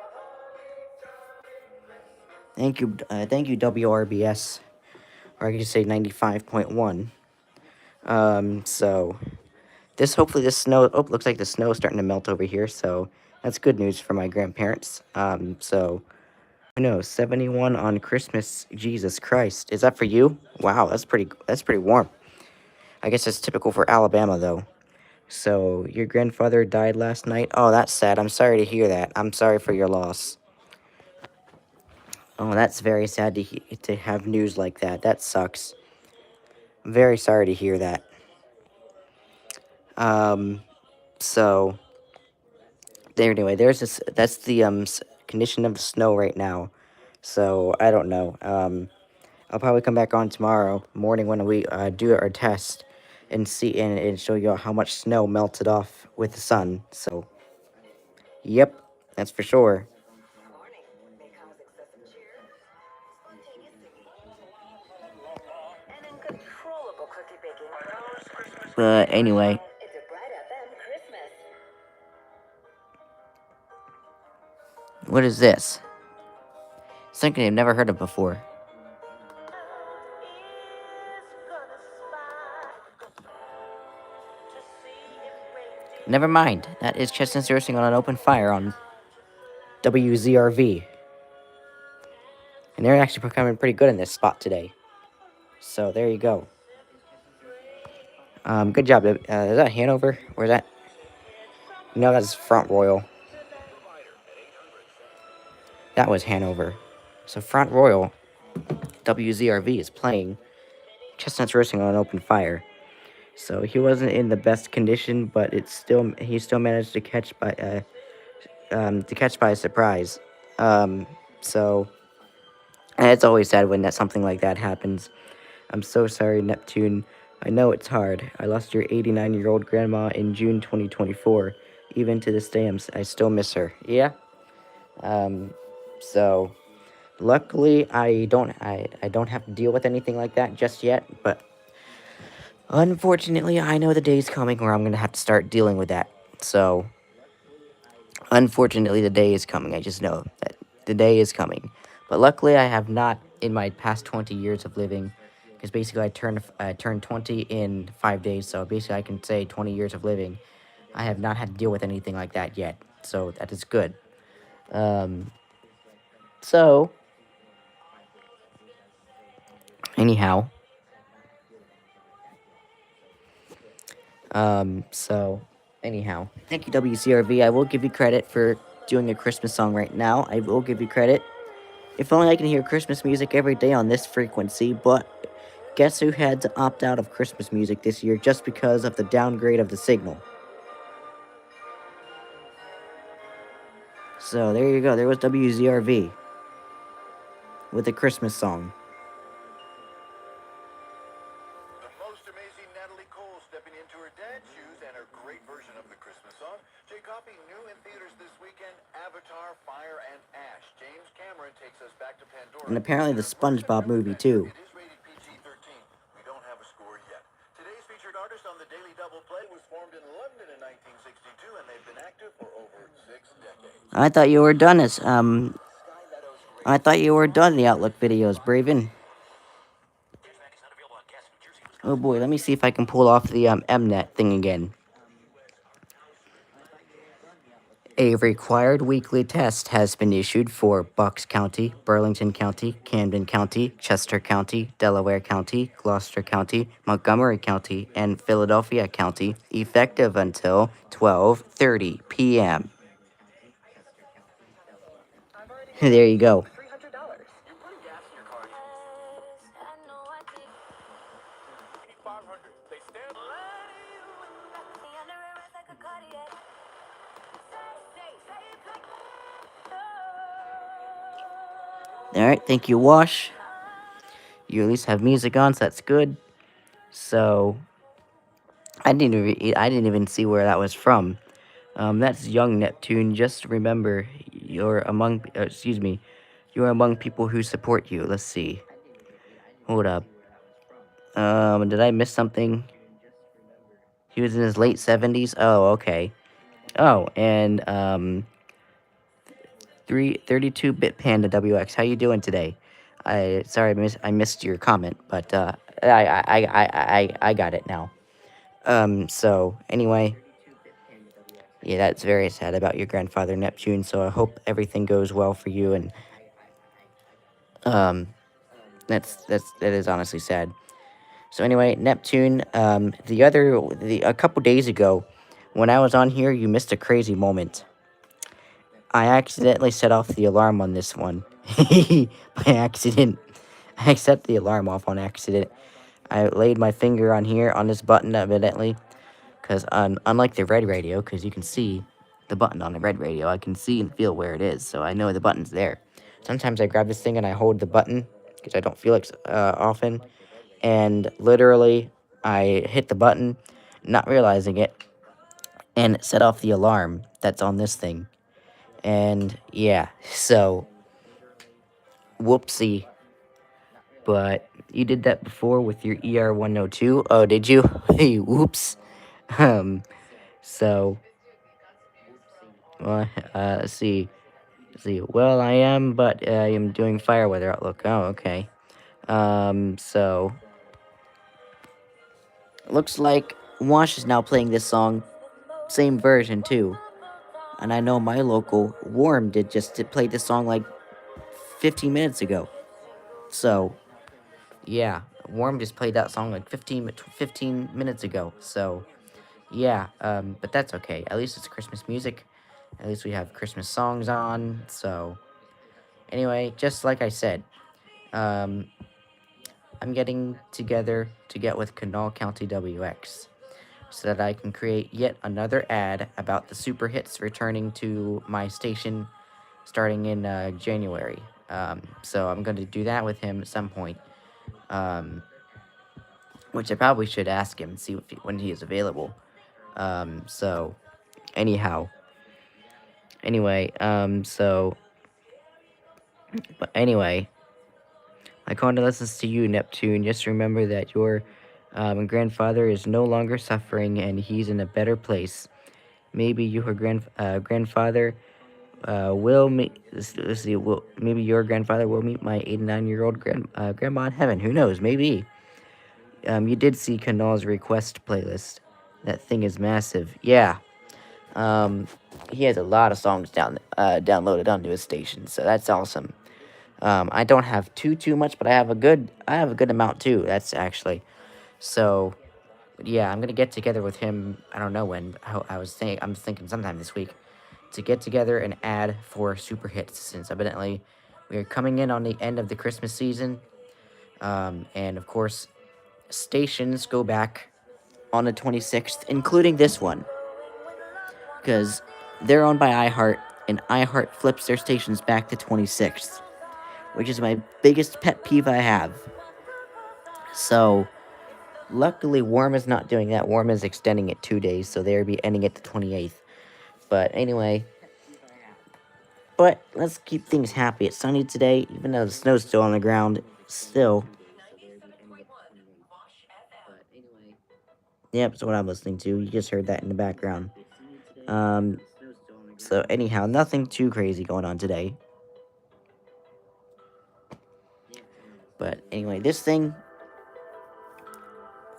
Thank you, WRBS. Or I could say 95.1. Hopefully this snow, looks like the snow is starting to melt over here, so that's good news for my grandparents. Who knows, 71 on Christmas, Jesus Christ. Is that for you? Wow, that's pretty warm. I guess that's typical for Alabama, though. So, your grandfather died last night? Oh, that's sad. I'm sorry to hear that. I'm sorry for your loss. Oh, that's very sad to have news like that. That sucks. Very sorry to hear that. Anyway, that's the condition of the snow right now. So, I don't know. I'll probably come back on tomorrow morning when we do our test and see and show you how much snow melted off with the sun. So, yep, that's for sure. But anyway. It's a Bright FM Christmas. What is this? Something I've never heard of before. Never mind. That is Chestnuts Roasting on an Open Fire on WZRV. And they're actually coming pretty good in this spot today. So there you go. Good job. Is that Hanover? Or is that? No, that's Front Royal. That was Hanover. So Front Royal, WZRV, is playing Chestnuts Roasting on an Open Fire. So he wasn't in the best condition, but he still managed to catch by surprise. So and it's always sad when something like that happens. I'm so sorry, Neptune. I know it's hard. I lost your 89-year-old grandma in June 2024. Even to this day, I still miss her. Yeah. So luckily I don't have to deal with anything like that just yet, but unfortunately I know the day's coming where I'm going to have to start dealing with that. So unfortunately the day is coming. I just know that the day is coming. But luckily I have not in my past 20 years of living, because basically I turned 20 in 5 days, so basically I can say 20 years of living. I have not had to deal with anything like that yet, so that is good. Anyhow, thank you, WCRV. I will give you credit for doing a Christmas song right now. I will give you credit. If only I can hear Christmas music every day on this frequency, but guess who had to opt out of Christmas music this year just because of the downgrade of the signal? So, there you go. There was WZRV with a Christmas song. The most amazing Natalie Cole stepping into her dad's shoes and her great And apparently the SpongeBob movie, too. It is rated PG-13. We don't have a score yet. Today's featured artist on the Daily Double Play was formed in London in 1962, and they've been active for over 6 decades. I thought you were done I thought you were done the Outlook videos, Braven. Oh boy, let me see if I can pull off the Mnet thing again. A required weekly test has been issued for Bucks County, Burlington County, Camden County, Chester County, Delaware County, Gloucester County, Montgomery County, and Philadelphia County, effective until 12:30 p.m. There you go. Alright, thank you, Wash. You at least have music on, so that's good. So, I didn't even see where that was from. That's Young Neptune. Just remember, you're among people who support you. Let's see. Hold up. Did I miss something? He was in his late 70s? Oh, okay. Oh, and, 32-bit Panda WX. How you doing today? Sorry, I missed your comment, but, I got it now. So, anyway. Yeah, that's very sad about your grandfather, Neptune, so I hope everything goes well for you, and, that is honestly sad. So anyway, Neptune, a couple days ago, when I was on here, you missed a crazy moment. I accidentally set off the alarm on this one. By accident. I set the alarm off on accident. I laid my finger on here, on this button, evidently, because unlike the red radio, because you can see the button on the red radio, I can see and feel where it is, so I know the button's there. Sometimes I grab this thing and I hold the button, because I don't feel it often, and literally, I hit the button, not realizing it, and it set off the alarm that's on this thing. And, yeah, so, whoopsie. But you did that before with your ER-102? Oh, did you? Hey, whoops. So, well, let's see. Well, I am, but I am doing fire weather outlook. Oh, okay. So, looks like Wash is now playing this song. Same version, too. And I know my local Warm did play this song like 15 minutes ago. So, yeah, Warm just played that song like 15 minutes ago. So, yeah, but that's okay. At least it's Christmas music. At least we have Christmas songs on. So, anyway, just like I said, I'm getting together to get with Kanawha County WX so that I can create yet another ad about the super hits returning to my station starting in January. So I'm going to do that with him at some point, which I probably should ask him and see when he is available. So, anyhow. Anyway, but anyway, my condolences to you, Neptune. Just remember that your grandfather is no longer suffering and he's in a better place. Maybe your grandfather will meet. Let's see. Maybe your grandfather will meet my 89-year-old grandma in heaven. Who knows? Maybe. You did see Kanawha's request playlist. That thing is massive. Yeah. He has a lot of songs downloaded onto his station, so that's awesome. I don't have too much, but I have a good amount too. That's actually, so, yeah, I'm gonna get together with him. I don't know when. I'm thinking sometime this week to get together an ad for super hits, since evidently we are coming in on the end of the Christmas season, and of course, stations go back on the 26th, including this one, because they're owned by iHeart, and iHeart flips their stations back to 26th, which is my biggest pet peeve I have. So, luckily, Warm is not doing that. Warm is extending it 2 days, so they'll be ending it the 28th. But anyway, But let's keep things happy. It's sunny today, even though the snow's still on the ground. Still. Yep, that's what I'm listening to. You just heard that in the background. So anyhow, nothing too crazy going on today. But anyway, this thing.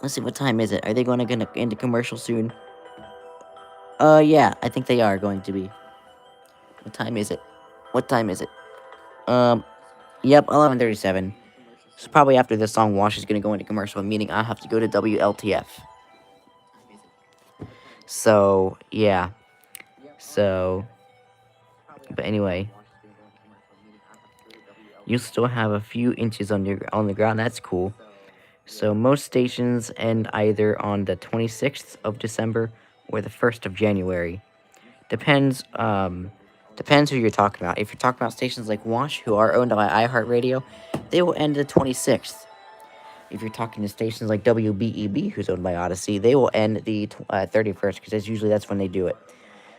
Let's see, what time is it? Are they going to get into commercial soon? Yeah, I think they are going to be. What time is it? What time is it? Yep, 11:37. So probably after this song, Wash is going to go into commercial, meaning I have to go to WLTF. So, yeah. So, but anyway. You still have a few inches on the ground. That's cool. So most stations end either on the 26th of December or the 1st of January. Depends who you're talking about. If you're talking about stations like Wash, who are owned by iHeartRadio, they will end the 26th. If you're talking to stations like WBEB, who's owned by Odyssey, they will end the 31st, because that's when they do it.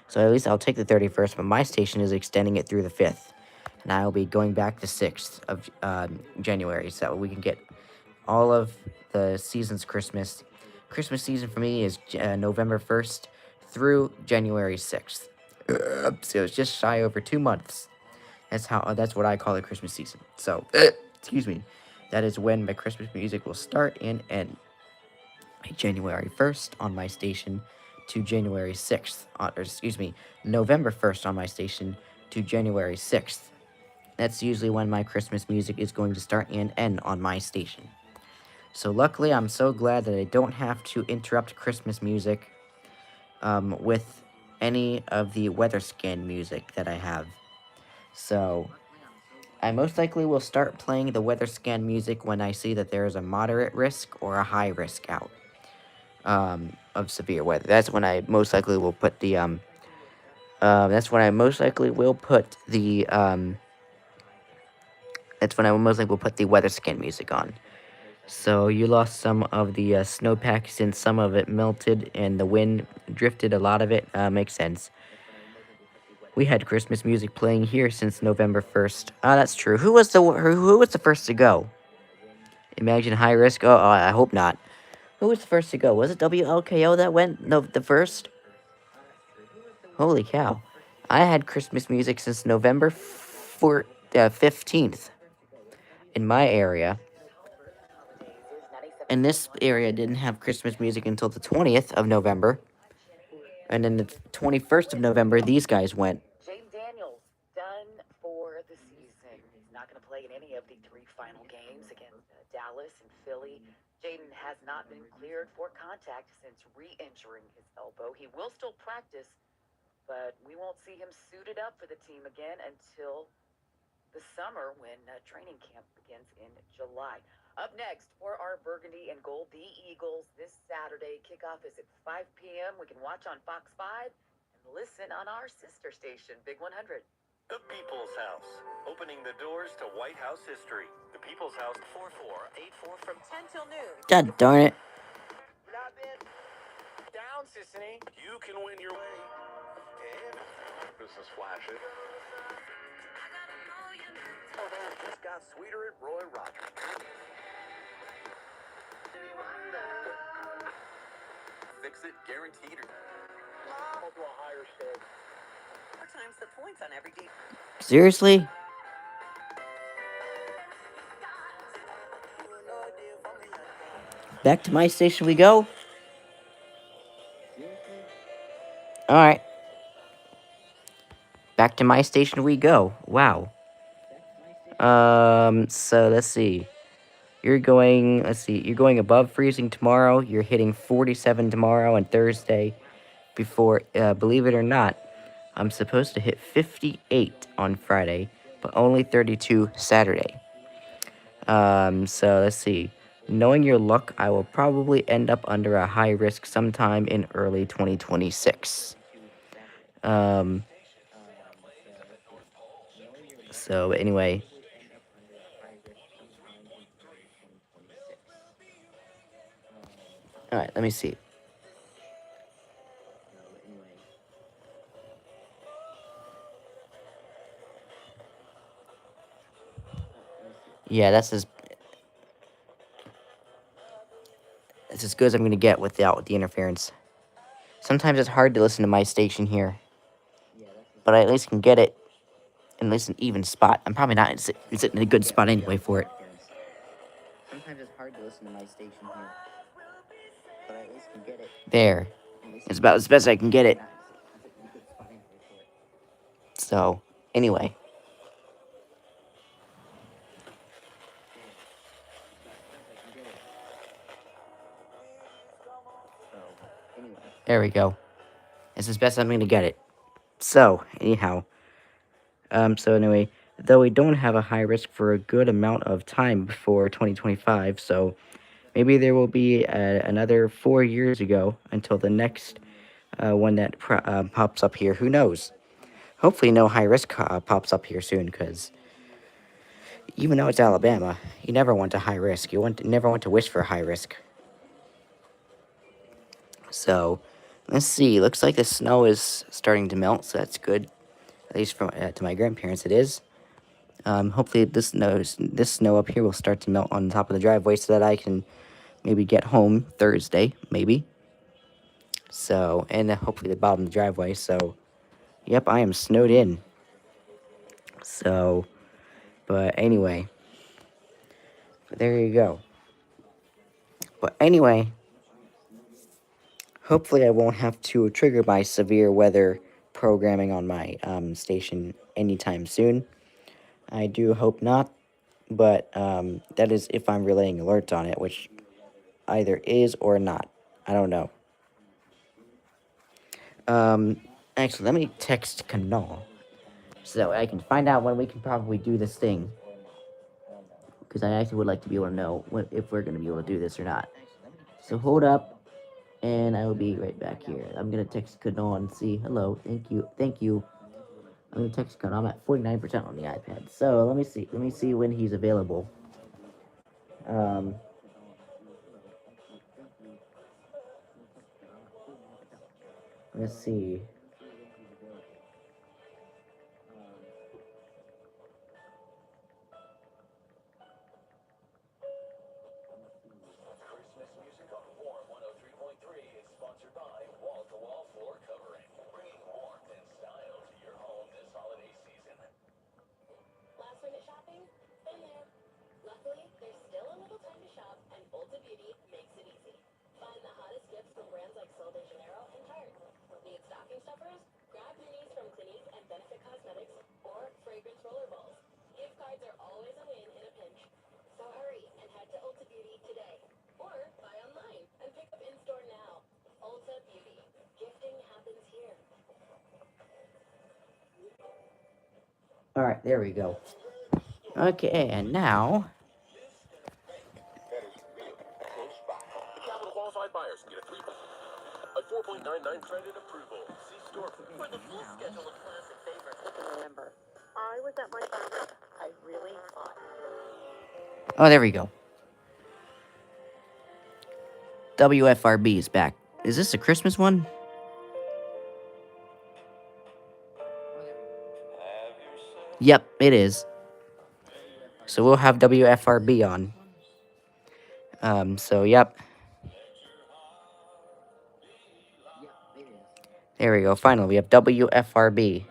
So at least I'll take the 31st, but my station is extending it through the 5th. And I'll be going back the 6th of January, so we can get all of the season's Christmas. Christmas season for me is November 1st through January 6th. So it's just shy over 2 months. That's what I call the Christmas season. So, excuse me. That is when my Christmas music will start and end. January 1st on my station to January 6th. November 1st on my station to January 6th. That's usually when my Christmas music is going to start and end on my station. So luckily, I'm so glad that I don't have to interrupt Christmas music with any of the weather scan music that I have. So I most likely will start playing the weather scan music when I see that there is a moderate risk or a high risk out of severe weather. That's when I most likely will put the weather scan music on. So you lost some of the snowpack since some of it melted and the wind drifted a lot of it. Makes sense. We had Christmas music playing here since November 1st. That's true. Who was the first to go? Imagine High Risk. Oh, I hope not. Who was the first to go? Was it WLKO that went the first? Holy cow. I had Christmas music since November 15th in my area. And this area didn't have Christmas music until the 20th of November. And then the 21st of November, these guys went. Jaden Daniels done for the season. He's not going to play in any of the 3 final games against Dallas and Philly. Jaden has not been cleared for contact since re-injuring his elbow. He will still practice, but we won't see him suited up for the team again until the summer when training camp begins in July. Up next for our Burgundy and Gold, the Eagles this Saturday. Kickoff is at 5 p.m. We can watch on Fox 5 and listen on our sister station, Big 100. The People's House, opening the doors to White House history. The People's House, 4484 from 10 till noon. God darn it. Down, Sissany. You can win your way. Business flashes. Just got sweeter at Roy Rogers. Fix it, guaranteed. To a higher stage. 4 times the points on every D. Seriously? Back to my station we go. Alright. Back to my station we go. Wow. So let's see. You're going above freezing tomorrow. You're hitting 47 tomorrow and Thursday. Before, believe it or not, I'm supposed to hit 58 on Friday, but only 32 Saturday. So let's see. Knowing your luck, I will probably end up under a high risk sometime in early 2026. So anyway. Alright, let me see. Yeah, that's as good as I'm gonna get without the interference. Sometimes it's hard to listen to my station here, but I at least can get it in at least an even spot. I'm probably not sitting in a good spot anyway for it. Sometimes it's hard to listen to my station here, but I at least can get it. There. It's about as best I can get it. So, anyway. There we go. It's as best I'm going to get it. So, anyhow. So anyway, though we don't have a high risk for a good amount of time before 2025, so maybe there will be another 4 years ago until the next one that pops up here. Who knows? Hopefully no high risk pops up here soon, because even though it's Alabama, you never want a high risk. You never want to wish for a high risk. So, let's see. Looks like the snow is starting to melt, so that's good. At least from to my grandparents, it is. Hopefully this snow up here will start to melt on top of the driveway so that I can maybe get home Thursday, maybe. So, and hopefully the bottom of the driveway. So, yep, I am snowed in. So, but anyway, there you go. But anyway, hopefully I won't have to trigger my severe weather programming on my station anytime soon. I do hope not, but that is if I'm relaying alerts on it, which either is or not. I don't know. Actually, let me text Kanal so that way I can find out when we can probably do this thing. Because I actually would like to be able to know if we're going to be able to do this or not. So hold up, and I will be right back here. I'm going to text Kanal and see. Hello, thank you. I'm going to text Kanal. I'm at 49% on the iPad. So let me see when he's available. Let's see. Christmas music on Warm 103.3 is sponsored by Wall to Wall Floor Covering, bringing warmth and style to your home this holiday season. Last minute shopping? Been there. Luckily, there's still a little time to shop, and Ulta Beauty makes it easy. Find the hottest gifts from brands like Sol de Janeiro and Tarte. Need stocking stuffers? Grab minis from Clinique and Benefit Cosmetics or fragrance rollerballs. Gift cards are always a win in a pinch. So hurry and head to Ulta Beauty today. Or buy online and pick up in-store now. Ulta Beauty. Gifting happens here. Alright, there we go. Okay, and now... Capital qualified buyers can get a 4.99 credit approval. See store for the full schedule of classic favorites. Remember, I was at my favorite. I really thought. Oh, there we go. WFRB is back. Is this a Christmas one? Yep, it is. So we'll have WFRB on. So yep. There we go. Finally, we have WFRB.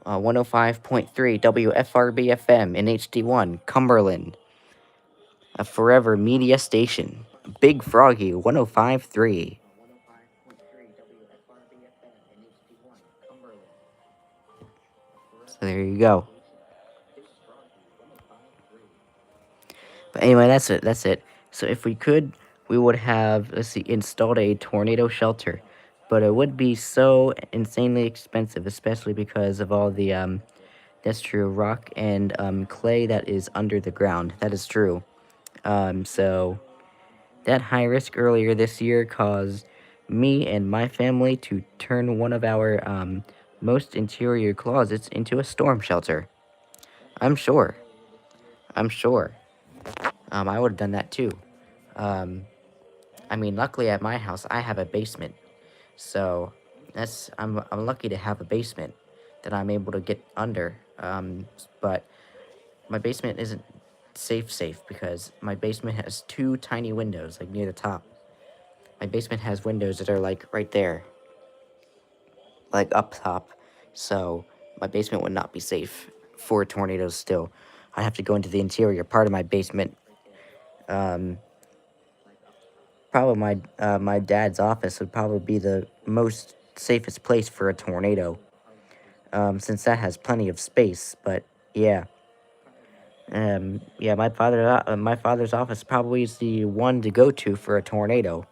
105.3 WFRB FM in HD1, Cumberland. A forever media station. Big Froggy, 105.3. So there you go. But anyway, that's it. So if we could, we would have, let's see, installed a tornado shelter. But it would be so insanely expensive, especially because of all the, that's true, rock and clay that is under the ground. That is true. So that high risk earlier this year caused me and my family to turn one of our most interior closets into a storm shelter. I'm sure. I would have done that too. I mean, luckily at my house, I have a basement. So, I'm lucky to have a basement that I'm able to get under. But my basement isn't safe because my basement has 2 tiny windows, like, near the top. My basement has windows that are, like, right there. Like, up top. So, my basement would not be safe for tornadoes still. I'd have to go into the interior part of my basement. Probably my dad's office would probably be the most safest place for a tornado. Since that has plenty of space, but yeah. Yeah, my father's office probably is the one to go to for a tornado,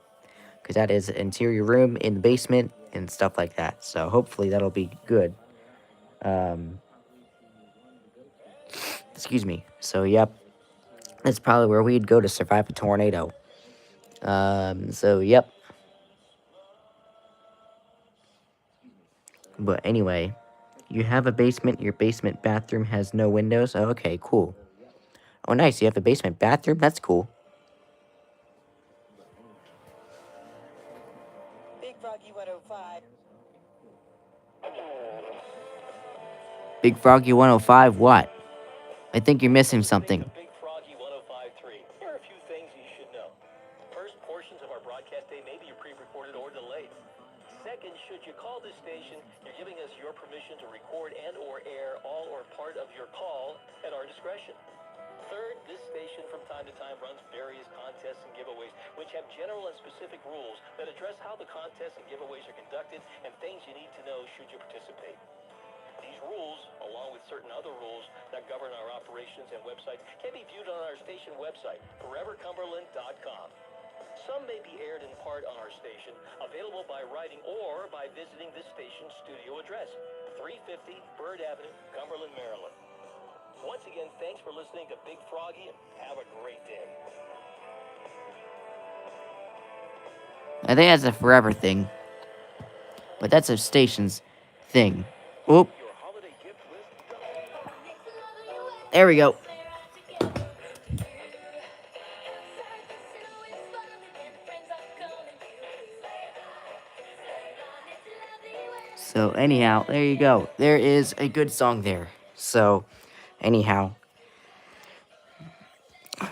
because that is an interior room in the basement and stuff like that. So hopefully that'll be good. Excuse me. So yep, that's probably where we'd go to survive a tornado. So yep. But anyway, you have a basement. Your basement bathroom has no windows. Oh, okay, cool. Oh, nice. You have a basement bathroom. That's cool. Big Froggy 105. Big Froggy 105. What? I think you're missing something. Big Froggy 105.3. Here are a few things you should know. First, portions of our broadcast day may be pre-recorded or delayed. Second, should you call this station, you're giving us your permission to record and or air all or part of your call at our discretion. Third, this station from time to time runs various contests and giveaways, which have general and specific rules that address how the contests and giveaways are conducted and things you need to know should you participate. These rules, along with certain other rules that govern our operations and websites, can be viewed on our station website, forevercumberland.com. Some may be aired in part on our station, available by writing or by visiting this station's studio address, 350 Bird Avenue, Cumberland, Maryland. Once again, thanks for listening to Big Froggy, and have a great day. I think that's a forever thing. But that's a station's thing. Oop. There we go. So anyhow, there you go. There is a good song there. So anyhow,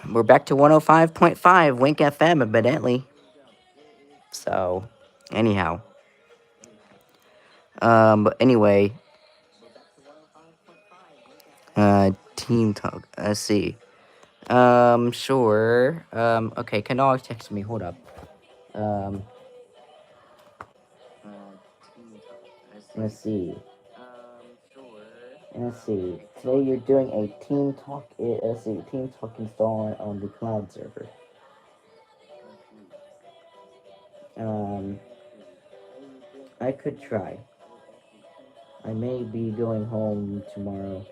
we're back to 105.5 Wink FM evidently. So anyhow, but anyway, team talk. Let's see. Sure. Okay. Kanal texted me. Hold up. Let's see. Today you're doing a team talk. Team talk install on the cloud server. I could try. I may be going home tomorrow.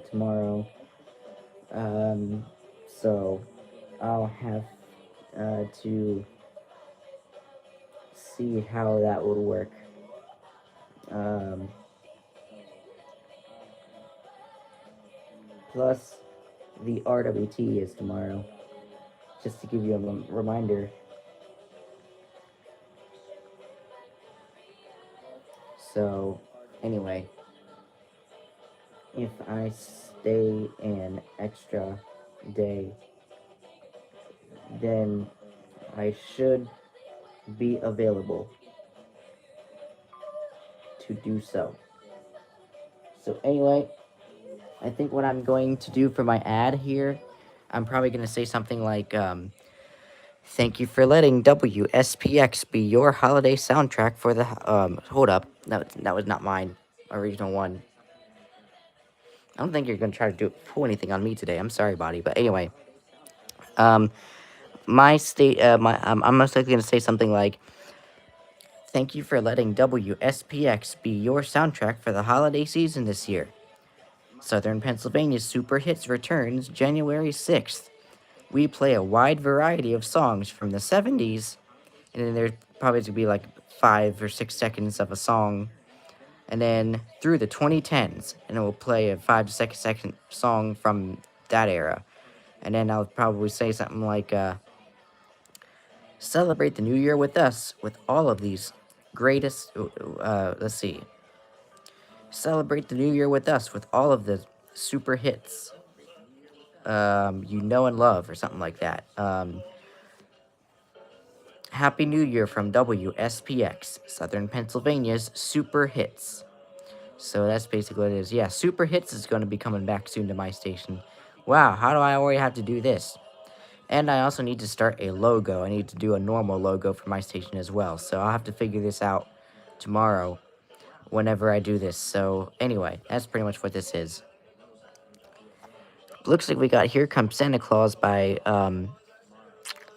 Tomorrow. So I'll have to see how that would work. Plus, the RWT is tomorrow. Just to give you a reminder. So, anyway, if I stay an extra day, then I should be available to do so. So anyway, I think what I'm going to do for my ad here, I'm probably going to say something like, thank you for letting WSPX be your holiday soundtrack for the, hold up, that was not mine, original one. I don't think you're going to try to pull anything on me today. I'm sorry, buddy. But anyway, I'm most likely going to say something like, thank you for letting WSPX be your soundtrack for the holiday season this year. Southern Pennsylvania's Super Hits returns January 6th. We play a wide variety of songs from the 70s, and then there's probably going to be like 5 or 6 seconds of a song, and then through the 2010s, and it will play a 5 to 6 second song from that era. And then I'll probably say something like, celebrate the new year with us with all of these greatest, let's see. celebrate the new year with us with all of the super hits you know and love, or something like that. Happy New Year from WSPX, Southern Pennsylvania's Super Hits. So that's basically what it is. Yeah, Super Hits is going to be coming back soon to my station. Wow, how do I already have to do this? And I also need to start a logo. I need to do a normal logo for my station as well. So I'll have to figure this out tomorrow whenever I do this. So anyway, that's pretty much what this is. Looks like we got Here Comes Santa Claus by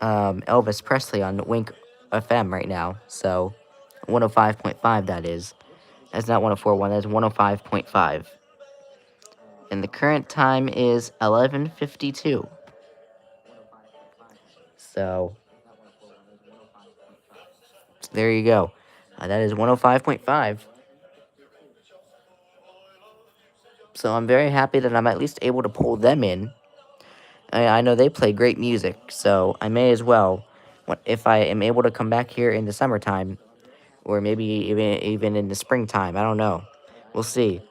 Elvis Presley on Wink FM right now. So 105.5 that is. That's not 104.1, that's 105.5. And the current time is 11:52. So there you go. That is 105.5. So I'm very happy that I'm at least able to pull them in. I know they play great music, so I may as well, if I am able to come back here in the summertime, or maybe even in the springtime. I don't know. We'll see.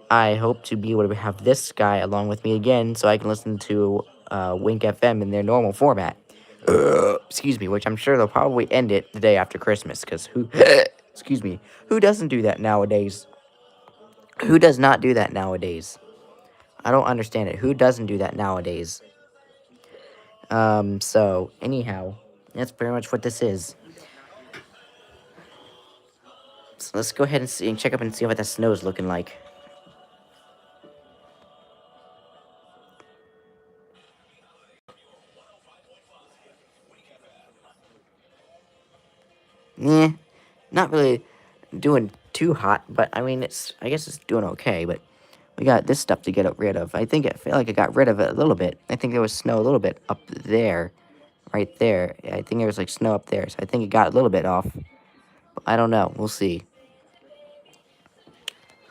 I hope to be able to have this guy along with me again, so I can listen to Wink FM in their normal format. Excuse me, which I'm sure they'll probably end it the day after Christmas, because who, excuse me, who doesn't do that nowadays? Who does not do that nowadays? I don't understand it. Who doesn't do that nowadays? So, anyhow, that's pretty much what this is. So let's go ahead and see and check up and see what the snow's looking like. Yeah, not really doing too hot, but I mean, I guess it's doing okay, but we got this stuff to get rid of. I feel like I got rid of it a little bit. I think there was snow a little bit up there, right there. I think there was like snow up there, so I think it got a little bit off. But I don't know. We'll see.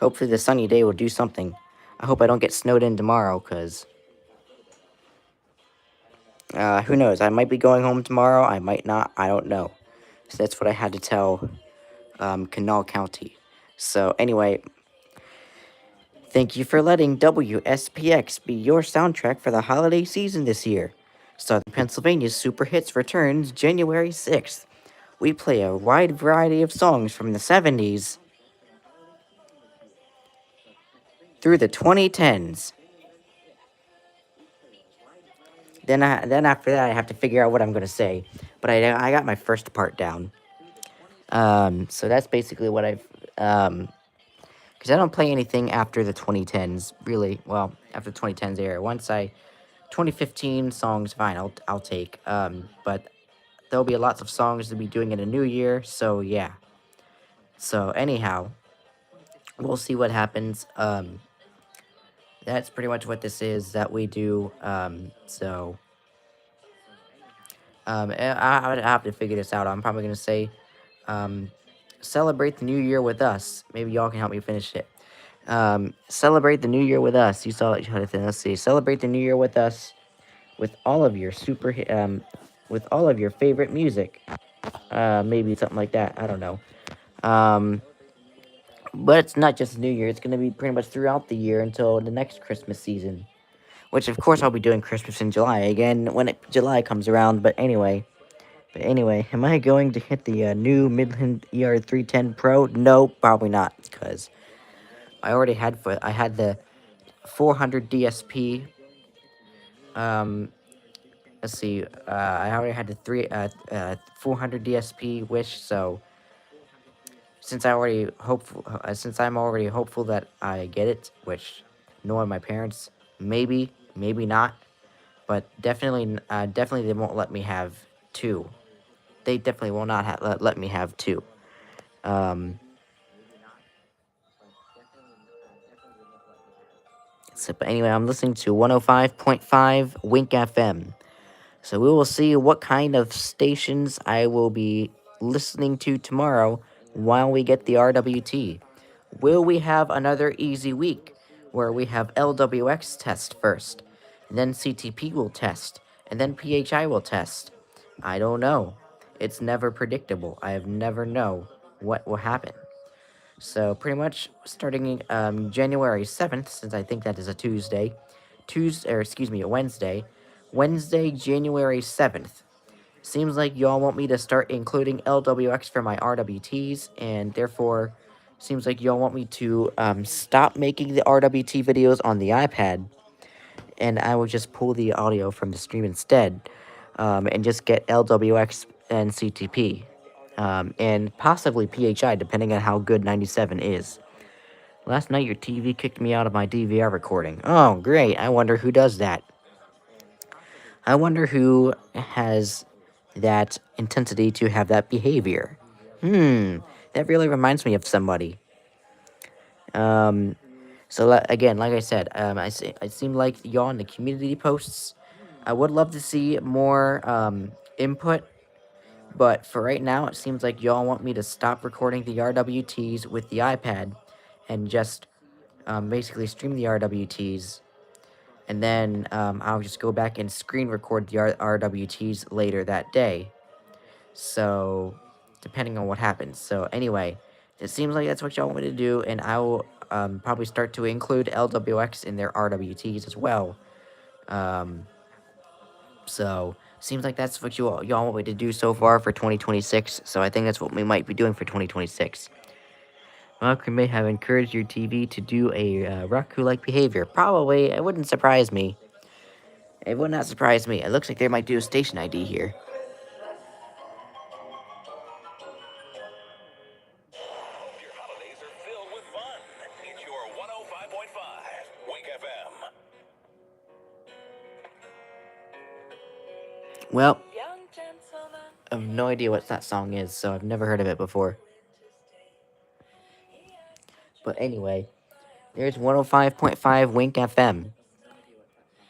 Hopefully the sunny day will do something. I hope I don't get snowed in tomorrow, because who knows? I might be going home tomorrow. I might not. I don't know. So that's what I had to tell Kanawha County. So anyway, thank you for letting WSPX be your soundtrack for the holiday season this year. Southern Pennsylvania's Super Hits returns January 6th. We play a wide variety of songs from the 70s through the 2010s. Then after that, I have to figure out what I'm going to say. But I got my first part down. So that's basically what I've... because I don't play anything after the 2010s, really. Well, after the 2010s era. 2015 songs, fine, I'll take. But there'll be lots of songs to be doing in a new year, so yeah. So anyhow, we'll see what happens. That's pretty much what this is that we do. I have to figure this out. I'm probably gonna say, celebrate the new year with us. Maybe y'all can help me finish it. Celebrate the new year with us. You saw it. Let's see. Celebrate the new year with us, with all of your with all of your favorite music. Maybe something like that. I don't know. But it's not just New Year. It's going to be pretty much throughout the year until the next Christmas season. Which, of course, I'll be doing Christmas in July again when July comes around. But anyway, am I going to hit the new Midland ER310 Pro? No, probably not. Because I already had the 400 DSP. Let's see. I already had the 400 DSP wish, so since I'm already hopeful that I get it, which knowing my parents, maybe not, but definitely they won't let me have two. They definitely will not let me have two. But anyway, I'm listening to 105.5 Wink FM. So we will see what kind of stations I will be listening to tomorrow while we get the RWT. Will we have another easy week where we have LWX test first, and then CTP will test, and then PHI will test? I don't know. It's never predictable. I have never know what will happen. So pretty much starting January 7th, since I think that is a a Wednesday. Wednesday, January 7th. Seems like y'all want me to start including LWX for my RWTs, and therefore, seems like y'all want me to stop making the RWT videos on the iPad, and I will just pull the audio from the stream instead, and just get LWX and CTP, and possibly PHI, depending on how good 97 is. Last night, your TV kicked me out of my DVR recording. Oh, great. I wonder who does that. I wonder who has that intensity to have that behavior. That really reminds me of somebody. Again, like I said, it seemed like y'all in the community posts. I would love to see more input, but for right now, it seems like y'all want me to stop recording the RWTs with the iPad and just basically stream the RWTs, and then I'll just go back and screen record the RWTs later that day. So, depending on what happens. So, anyway, it seems like that's what y'all want me to do, and I will probably start to include LWX in their RWTs as well. So, seems like that's what y'all want me to do so far for 2026. So, I think that's what we might be doing for 2026. Mark may have encouraged your TV to do a Raku-like behavior. Probably. It wouldn't surprise me. It would not surprise me. It looks like they might do a station ID here. Your holidays are filled with fun. It's your 105.5 Wink FM. Well, I have no idea what that song is, so I've never heard of it before. But anyway, there's 105.5 Wink FM.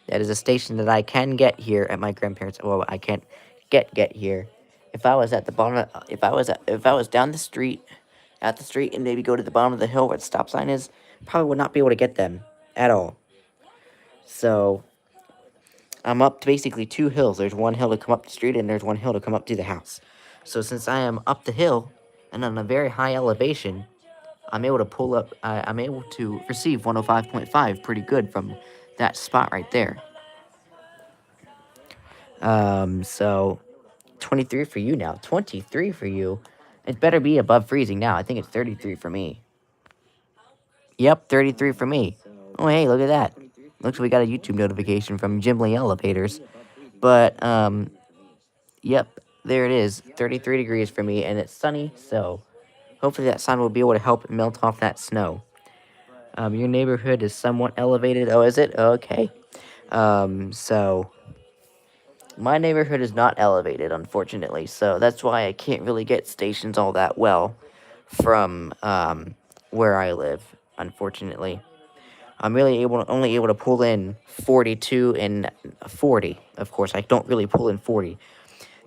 That is a station that I can get here at my grandparents'. Well, I can't get here. If I was at the bottom, if I was down the street, at the street, and maybe go to the bottom of the hill where the stop sign is, probably would not be able to get them at all. So I'm up to basically two hills. There's one hill to come up the street, and there's one hill to come up to the house. So since I am up the hill and on a very high elevation, I'm able to pull up. I'm able to receive 105.5 pretty good from that spot right there. So 23 for you now. 23 for you. It better be above freezing now. I think it's 33 for me. Yep, 33 for me. Oh, hey, look at that. Looks like we got a YouTube notification from Gimli Elevators. But, yep, there it is. 33 degrees for me, and it's sunny, so hopefully that sun will be able to help melt off that snow. Your neighborhood is somewhat elevated. Oh, is it? Okay. So my neighborhood is not elevated, unfortunately, so that's why I can't really get stations all that well from, where I live, unfortunately. I'm really only able to pull in 42 and 40. Of course, I don't really pull in 40.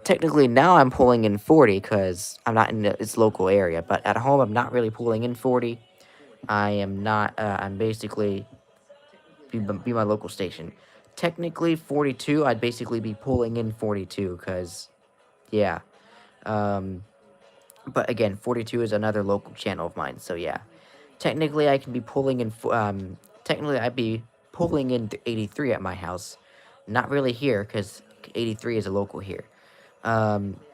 Technically, now I'm pulling in 40 because I'm not in its local area. But at home, I'm not really pulling in 40. I am not. I'm basically be my local station. Technically, 42. I'd basically be pulling in 42 because, yeah. But again, 42 is another local channel of mine. So yeah, technically, I can be pulling in. Technically, I'd be pulling in 83 at my house. Not really here, because 83 is a local here.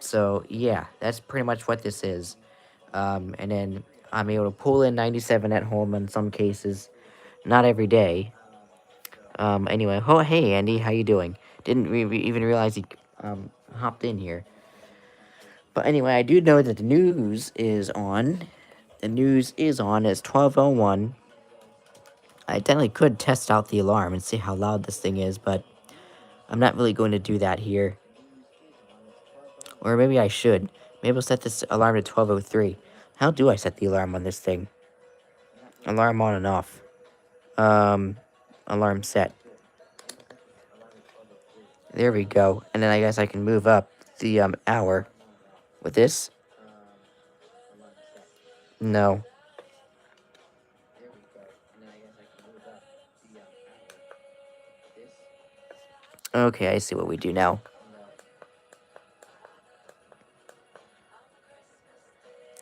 So, yeah, that's pretty much what this is. And then I'm able to pull in 97 at home in some cases. Not every day. Anyway, oh, hey, Andy, how you doing? Didn't even realize you hopped in here. But anyway, I do know that the news is on. The news is on. It's 12:01. I definitely could test out the alarm and see how loud this thing is, but I'm not really going to do that here. Or maybe I should. Maybe I'll set this alarm to 12:03. How do I set the alarm on this thing? Alarm on and off. Alarm set. There we go. And then I guess I can move up the hour with this. No. Okay, I see what we do now.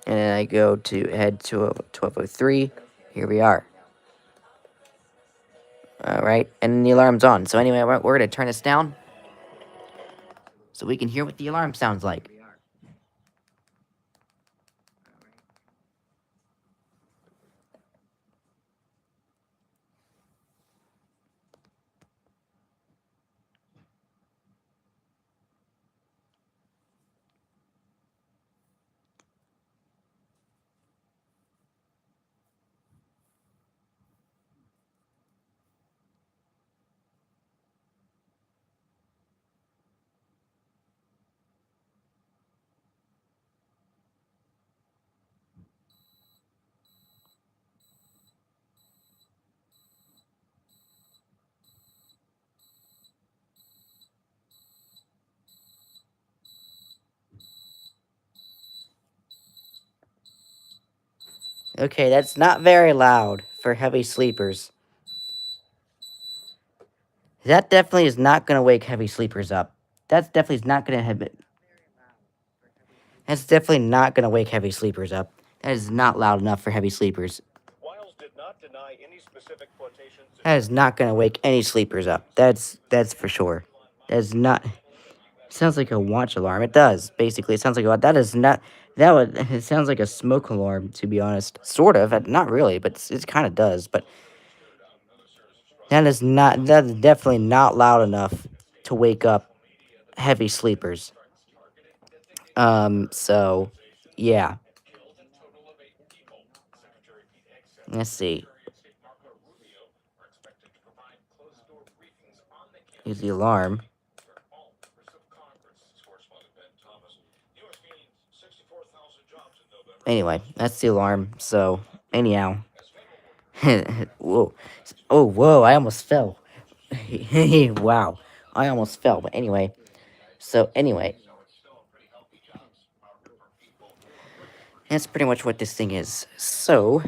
And and I go to head to 1203. Here we are. Alright, and the alarm's on. So anyway, we're going to turn this down so we can hear what the alarm sounds like. Okay, that's not very loud for heavy sleepers. That definitely is not going to wake heavy sleepers up. That's definitely not going to have it. That's definitely not going to wake heavy sleepers up. That is not loud enough for heavy sleepers. Wiles did not deny any specific quotations. That is not going to wake any sleepers up. That's for sure. That is not. It sounds like a watch alarm. It does. Basically, it sounds like a. That is not. That would. It sounds like a smoke alarm, to be honest. Sort of. Not really, but it kind of does. But that is not. That is definitely not loud enough to wake up heavy sleepers. So, yeah. Let's see. Here's the alarm. Anyway, that's the alarm. So, anyhow. Whoa. Oh, whoa, I almost fell. Wow. I almost fell. But anyway. So, anyway. That's pretty much what this thing is. So.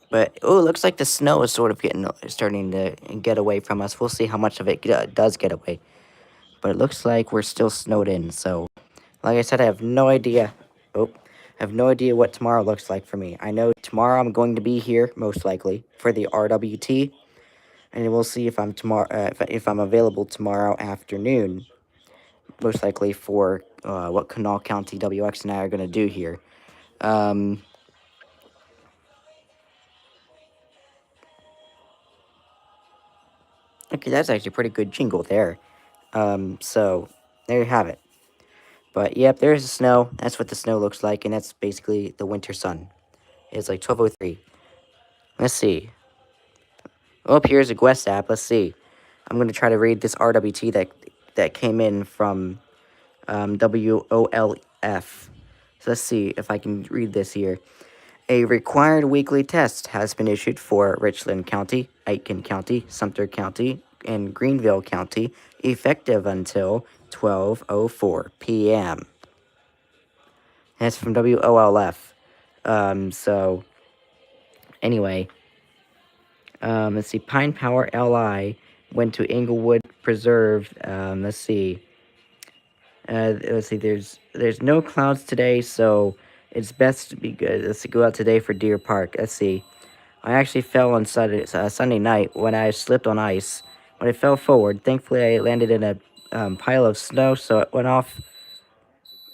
But, oh, it looks like the snow is sort of starting to get away from us. We'll see how much of it does get away. But it looks like we're still snowed in. So, like I said, I have no idea. Oh, I have no idea what tomorrow looks like for me. I know tomorrow I'm going to be here, most likely, for the RWT. And we'll see if I'm if I'm available tomorrow afternoon. Most likely for what Kanawha County WX and I are going to do here. Okay, that's actually a pretty good jingle there. So, there you have it. But, yep, there's the snow. That's what the snow looks like, and that's basically the winter sun. It's like 12:03. Let's see. Oh, here's a Quest app. Let's see. I'm going to try to read this RWT that came in from WOLF. So let's see if I can read this here. A required weekly test has been issued for Richland County, Aiken County, Sumter County, and Greenville County, effective until 12:04 p.m. That's from WOLF. So, anyway, let's see. Pine Power LI went to Inglewood Preserve. Let's see. There's no clouds today, so it's best to be good. Let's go out today for Deer Park. Let's see. I actually fell on Sunday night when I slipped on ice. When I fell forward, thankfully I landed in a pile of snow, so it went off.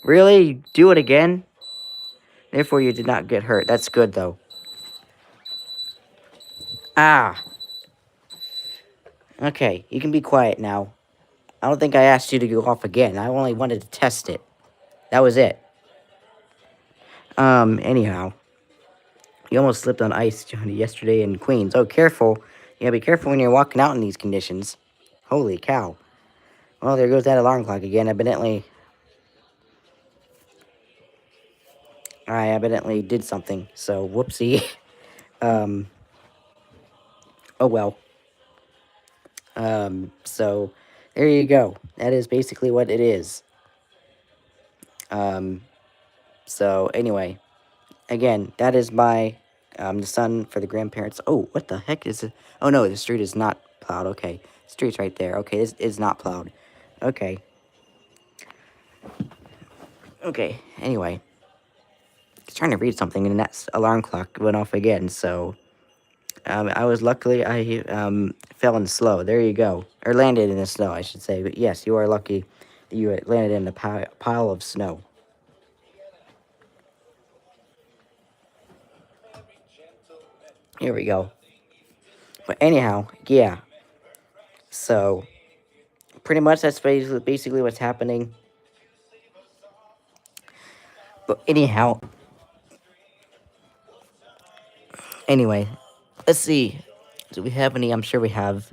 Really? Do it again? Therefore, you did not get hurt. That's good, though. Ah. Okay, you can be quiet now. I don't think I asked you to go off again. I only wanted to test it. That was it. Anyhow. You almost slipped on ice, Johnny, yesterday in Queens. Oh, careful. Yeah, be careful when you're walking out in these conditions. Holy cow. Well, there goes that alarm clock again. I evidently did something. So, whoopsie. Oh, well. So, there you go. That is basically what it is. So, anyway. Again, that is my, the sun for the grandparents. Oh, what the heck is it? Oh, no, the street is not plowed. Okay, street's right there. Okay, this is not plowed. Okay. Okay, anyway. I was trying to read something and that alarm clock went off again, so I fell in the snow. There you go. Or landed in the snow, I should say. But yes, you are lucky that you landed in a pile of snow. Here we go. But anyhow, yeah. So, pretty much that's basically what's happening. But anyhow, anyway, let's see. Do we have any? I'm sure we have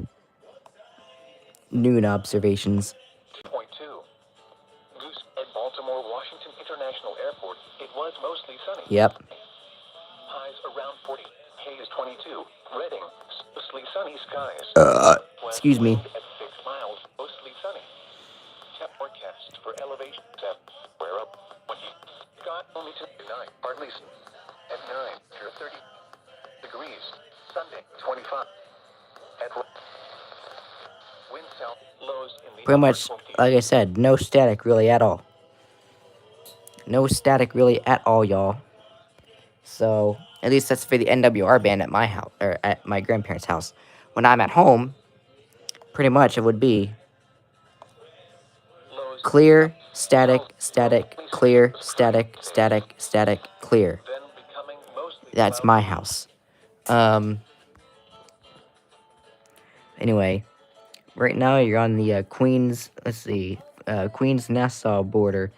noon observations. 2.2. Goose at Baltimore Washington International Airport. It was mostly sunny. Yep. Highs around 40. Haze 22. Reading. Mostly sunny skies. Excuse me. Wind at 6 miles. Mostly sunny. Temp forecast for elevation temp. Where up 20. Sky only to 9. Partly at 9 to 30 degrees. Sunday 25. At wind south lows in the Pretty much, upper 20s. like I said, no static really at all. No static really at all, y'all. So, at least that's for the NWR band at my house, or at my grandparents' house. When I'm at home, pretty much it would be Lows clear, static, static, clear, static, static, static, clear. then becoming mostly That's cloudy. my house. Anyway, right now you're on the Queens, Queens Nassau border.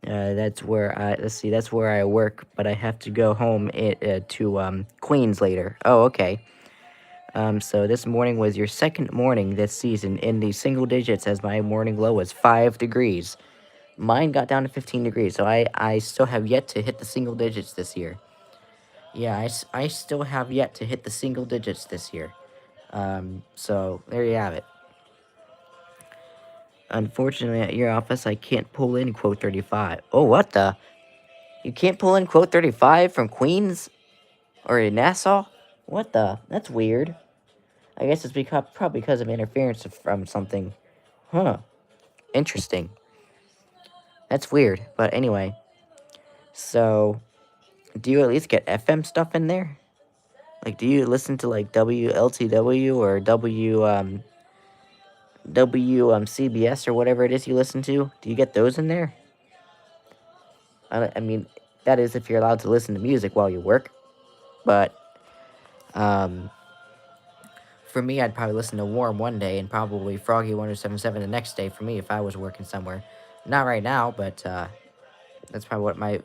That's where I work, but I have to go home to Queens later. Oh, okay. So this morning was your second morning this season in the single digits, as my morning low was 5 degrees. Mine got down to 15 degrees, so I still have yet to hit the single digits this year. Yeah, I still have yet to hit the single digits this year. So there you have it. Unfortunately, at your office, I can't pull in quote 35. Oh, what the? You can't pull in quote 35 from Queens? Or in Nassau? What the? That's weird. I guess it's probably because of interference from something. Huh. Interesting. That's weird. But anyway. So, do you at least get FM stuff in there? Like, do you listen to, like, WLTW or CBS or whatever it is you listen to? Do you get those in there? I mean, that is if you're allowed to listen to music while you work. But, for me, I'd probably listen to Warm one day and probably Froggy 1077 the next day for me if I was working somewhere. Not right now, but, that's probably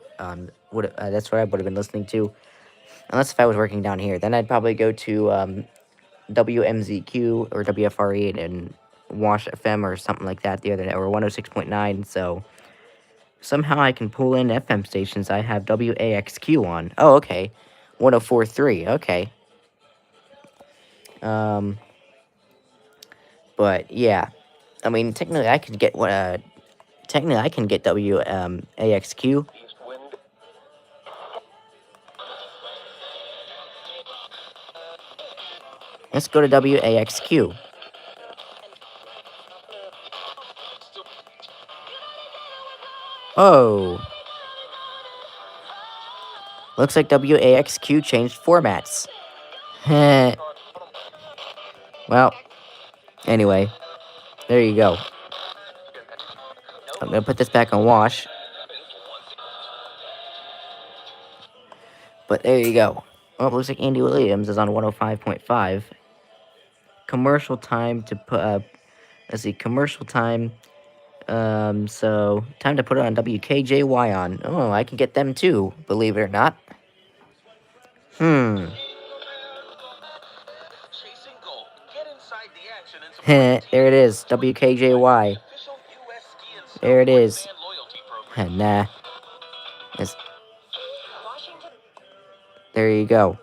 what that's what I would have been listening to. Unless if I was working down here. Then I'd probably go to, WMZQ or WFRE and Wash FM or something like that the other day, or 106.9, so somehow I can pull in FM stations. I have WAXQ on. Oh, okay. 104.3, okay. But yeah. I mean, technically I can get WAXQ. East wind. Let's go to WAXQ. Oh. Looks like WAXQ changed formats. Well, anyway, there you go. I'm gonna put this back on wash. But there you go. Oh, it looks like Andy Williams is on 105.5. Commercial time to put, let's see, commercial time. So, time to put it on WKJY on. Oh, I can get them too, believe it or not. There it is, WKJY. There it is. Nah. There you go.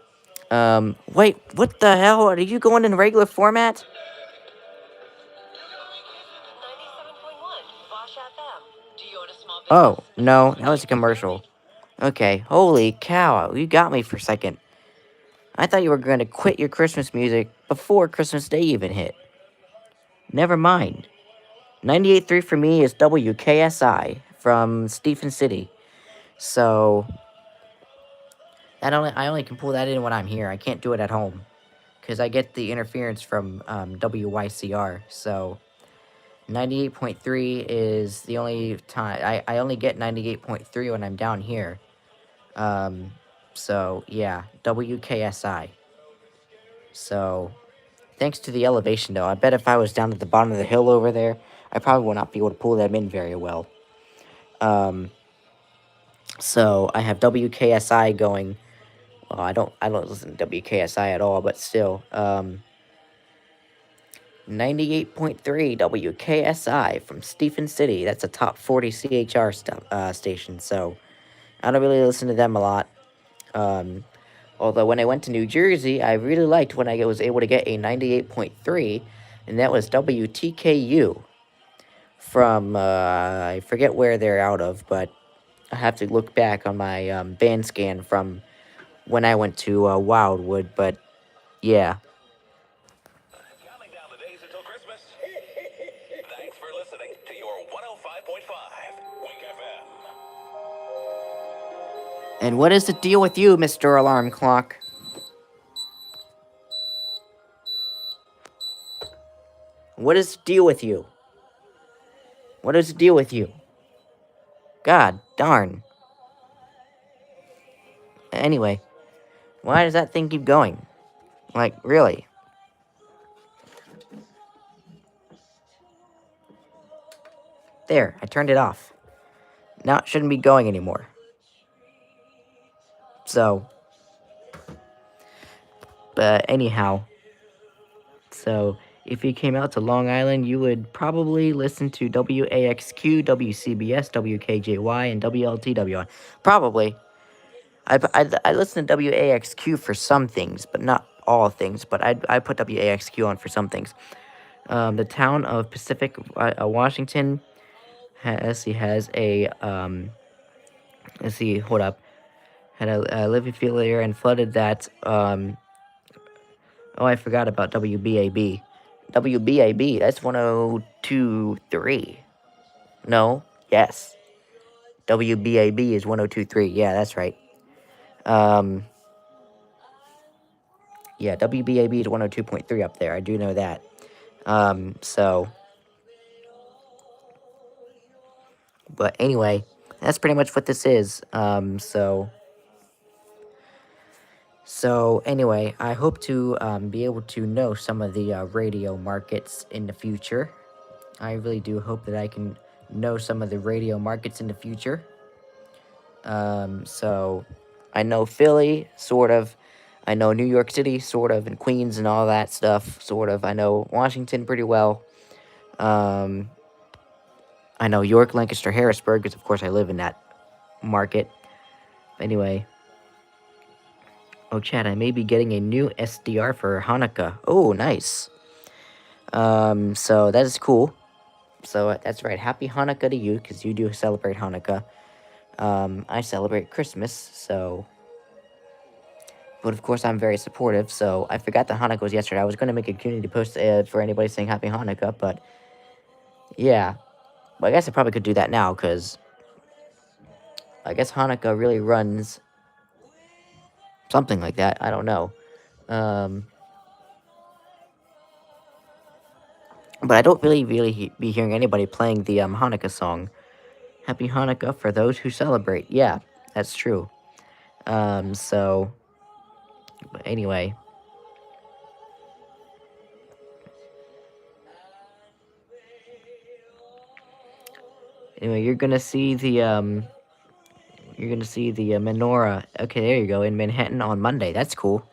Wait, what the hell? Are you going in regular format? 97.1 Bosch FM. Do you own a small business? Oh, no, that was a commercial. Okay, holy cow, you got me for a second. I thought you were going to quit your Christmas music before Christmas Day even hit. Never mind. 98.3 for me is WKSI, from Stephen City. So I only can pull that in when I'm here. I can't do it at home because I get the interference from WYCR. So 98.3 is the only time I only get 98.3 when I'm down here. So yeah, WKSI. So thanks to the elevation, though, I bet if I was down at the bottom of the hill over there, I probably would not be able to pull them in very well. So I have WKSI going. Well, I don't listen to WKSI at all, but still, 98.3 WKSI from Stephen City. That's a top 40 CHR station. So I don't really listen to them a lot. Although when I went to New Jersey, I really liked when I was able to get a 98.3, and that was WTKU from, I forget where they're out of, but I have to look back on my band scan from when I went to Wildwood, but yeah. Counting down the days until Christmas. Thanks for listening to your 105.5 Wink FM. And what is the deal with you, Mr. Alarm Clock? What is the deal with you? What is the deal with you? God darn. Anyway, why does that thing keep going? Like, really? There, I turned it off. Now it shouldn't be going anymore. So, but anyhow, so if you came out to Long Island, you would probably listen to WAXQ, WCBS, WKJY, and WLTWI. Probably. I listen to WAXQ for some things, but not all things. But I put WAXQ on for some things. The town of Pacific, Washington, has a let's see, hold up, had a living failure and flooded that. Oh, I forgot about WBAB. WBAB, that's 102.3. No, yes. WBAB is 102.3. Yeah, that's right. Yeah, WBAB is 102.3 up there. I do know that. So, but anyway, that's pretty much what this is. So anyway, I hope to be able to know some of the radio markets in the future. I really do hope that I can know some of the radio markets in the future. So I know Philly, sort of. I know New York City, sort of, and Queens and all that stuff, sort of. I know Washington pretty well. I know York, Lancaster, Harrisburg, because of course I live in that market. Anyway. Oh, Chad, I may be getting a new SDR for Hanukkah. Oh, nice. So that is cool. So that's right. Happy Hanukkah to you, because you do celebrate Hanukkah. I celebrate Christmas, so... But of course, I'm very supportive, so I forgot that Hanukkah was yesterday. I was going to make a community post for anybody saying Happy Hanukkah, but... Yeah. Well, I guess I probably could do that now, because... I guess Hanukkah really runs... Something like that. I don't know. But I don't really be hearing anybody playing the Hanukkah song. Happy Hanukkah for those who celebrate. Yeah, that's true. So... But anyway... Anyway, you're gonna see the, menorah. Okay, there you go, in Manhattan on Monday. That's cool.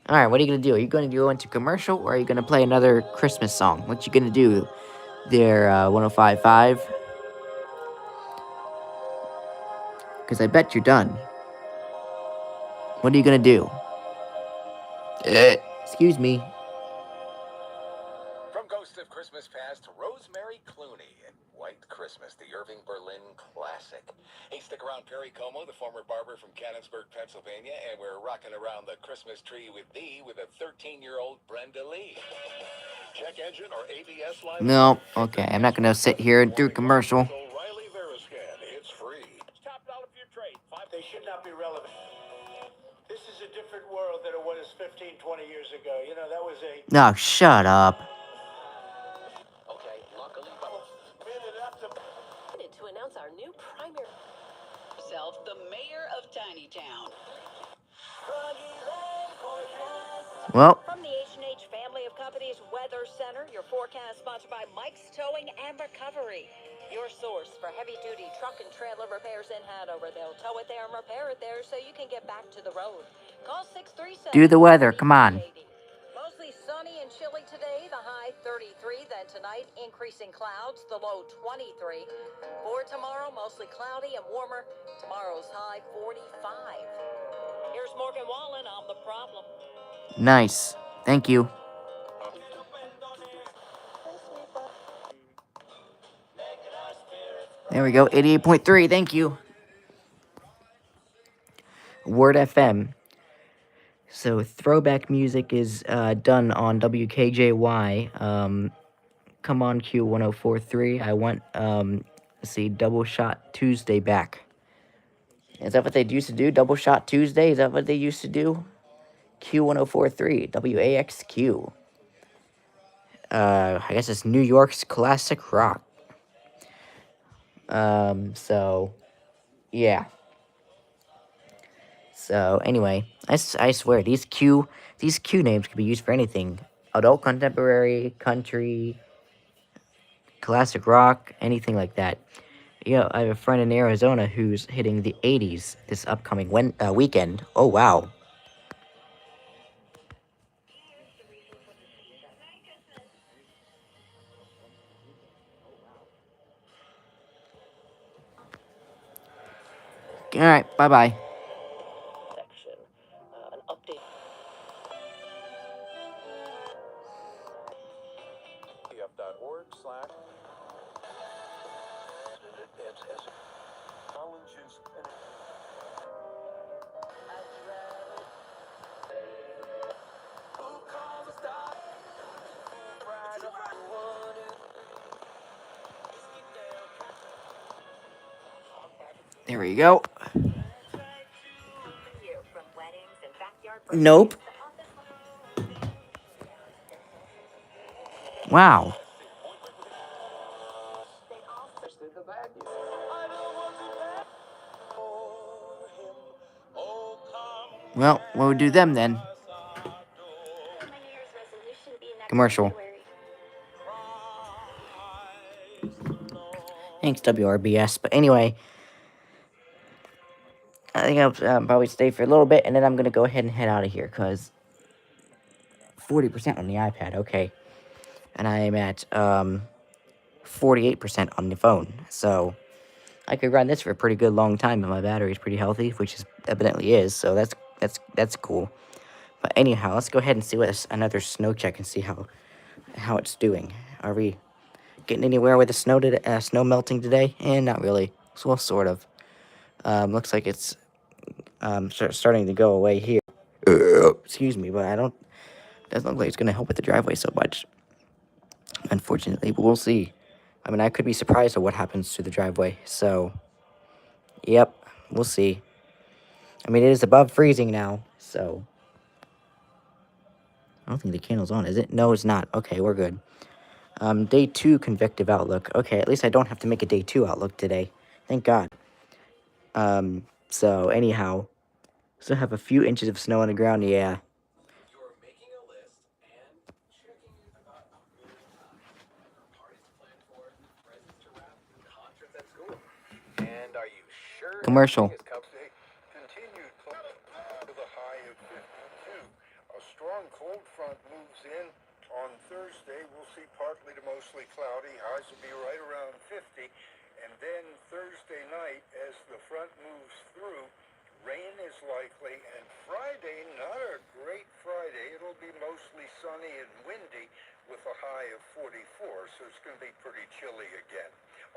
Alright, what are you gonna do? Are you gonna go into commercial, or are you gonna play another Christmas song? What you gonna do there, 105.5? Because I bet you're done. What are you gonna do? Excuse me. From Ghost of Christmas Past, Rosemary Clooney in White Christmas, the Irving Berlin classic. Hey, stick around, Perry Como, the former barber from Canonsburg, Pennsylvania, and we're rocking around the Christmas tree with a 13-year-old Brenda Lee. Check engine or ABS light. No, okay, I'm not gonna sit here and do a commercial. Riley straight. They should not be relevant. This is a different world than it was 15, 20 years ago. You know, that was a... No, shut up. Okay, luckily. To announce our new primary. Self, the mayor of Tiny Town. Well, From the H&H Family of Companies Weather Center, your forecast sponsored by Mike's Towing and Recovery. Your source for heavy-duty truck and trailer repairs in Hanover. They'll tow it there and repair it there so you can get back to the road. Call 637. do the weather. Come on. Mostly sunny and chilly today. The high 33. Then tonight, increasing clouds. The low 23. For tomorrow, mostly cloudy and warmer. Tomorrow's high 45. Here's Morgan Wallen on The Problem. Nice. Thank you. There we go. 88.3. Thank you. Word FM. So throwback music is done on WKJY. Come on Q1043. I want let's see, Double Shot Tuesday back. Is that what they used to do? Double Shot Tuesday? Is that what they used to do? Q1043, WAXQ. I guess it's New York's classic rock. So yeah. So anyway, I swear these Q names could be used for anything: adult, contemporary, country, classic rock, anything like that. Yeah, I have a friend in Arizona who's hitting the 80s this upcoming weekend. Oh wow! All right, bye bye. Section. An update. TF.org/. There we go. Nope. Wow. Well, what would do them then? Commercial. Thanks, WRBS. But anyway, I think I'll probably stay for a little bit, and then I'm going to go ahead and head out of here, because 40% on the iPad, okay. And I am at 48% on the phone, so I could run this for a pretty good long time, and my battery is pretty healthy, which is evidently is, so that's cool. But anyhow, let's go ahead and see what another snow check and see how it's doing. Are we getting anywhere with the snow melting today? And not really. Well, sort of. Looks like it's starting to go away here. Excuse me, but doesn't look like it's going to help with the driveway so much. Unfortunately, but we'll see. I mean, I could be surprised at what happens to the driveway, so, yep, we'll see. I mean, it is above freezing now, so. I don't think the candle's on, is it? No, it's not. Okay, we're good. Day 2 convective outlook. Okay, at least I don't have to make a day 2 outlook today. Thank God. So, anyhow. Still have a few inches of snow on the ground, yeah. And are you sure? Commercial. Continued with a high of 52. A strong cold front moves in on Thursday. We'll see partly to mostly cloudy. Highs will be right around 50. And then Thursday night, as the front moves through, rain is likely. And Friday, not a great Friday. It'll be mostly sunny and windy with a high of 44. So it's going to be pretty chilly again.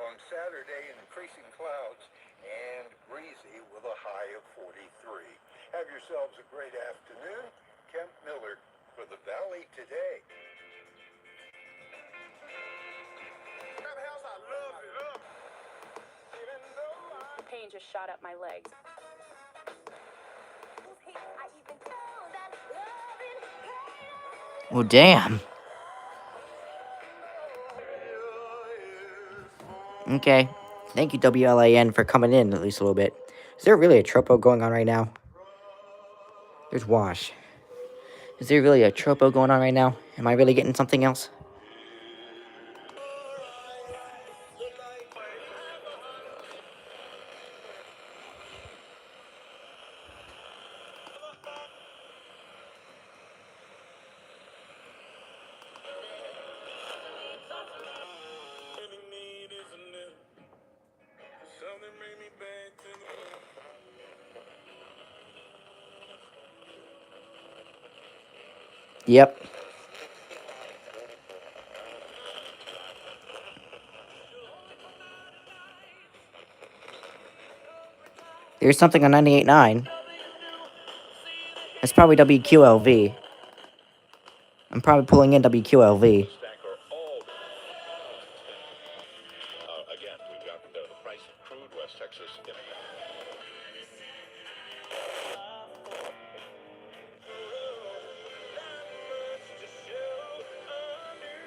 On Saturday, increasing clouds and breezy with a high of 43. Have yourselves a great afternoon. Kemp Miller for the Valley Today. Pain pain just shot up my legs. Well, damn. Okay. Thank you, WLAN, for coming in at least a little bit. Is there really a tropo going on right now? There's Wash. Is there really a tropo going on right now? Am I really getting something else? Yep. There's something on 98.9. That's probably WQLV. I'm probably pulling in WQLV. Again, we've got the price of crude, West Texas.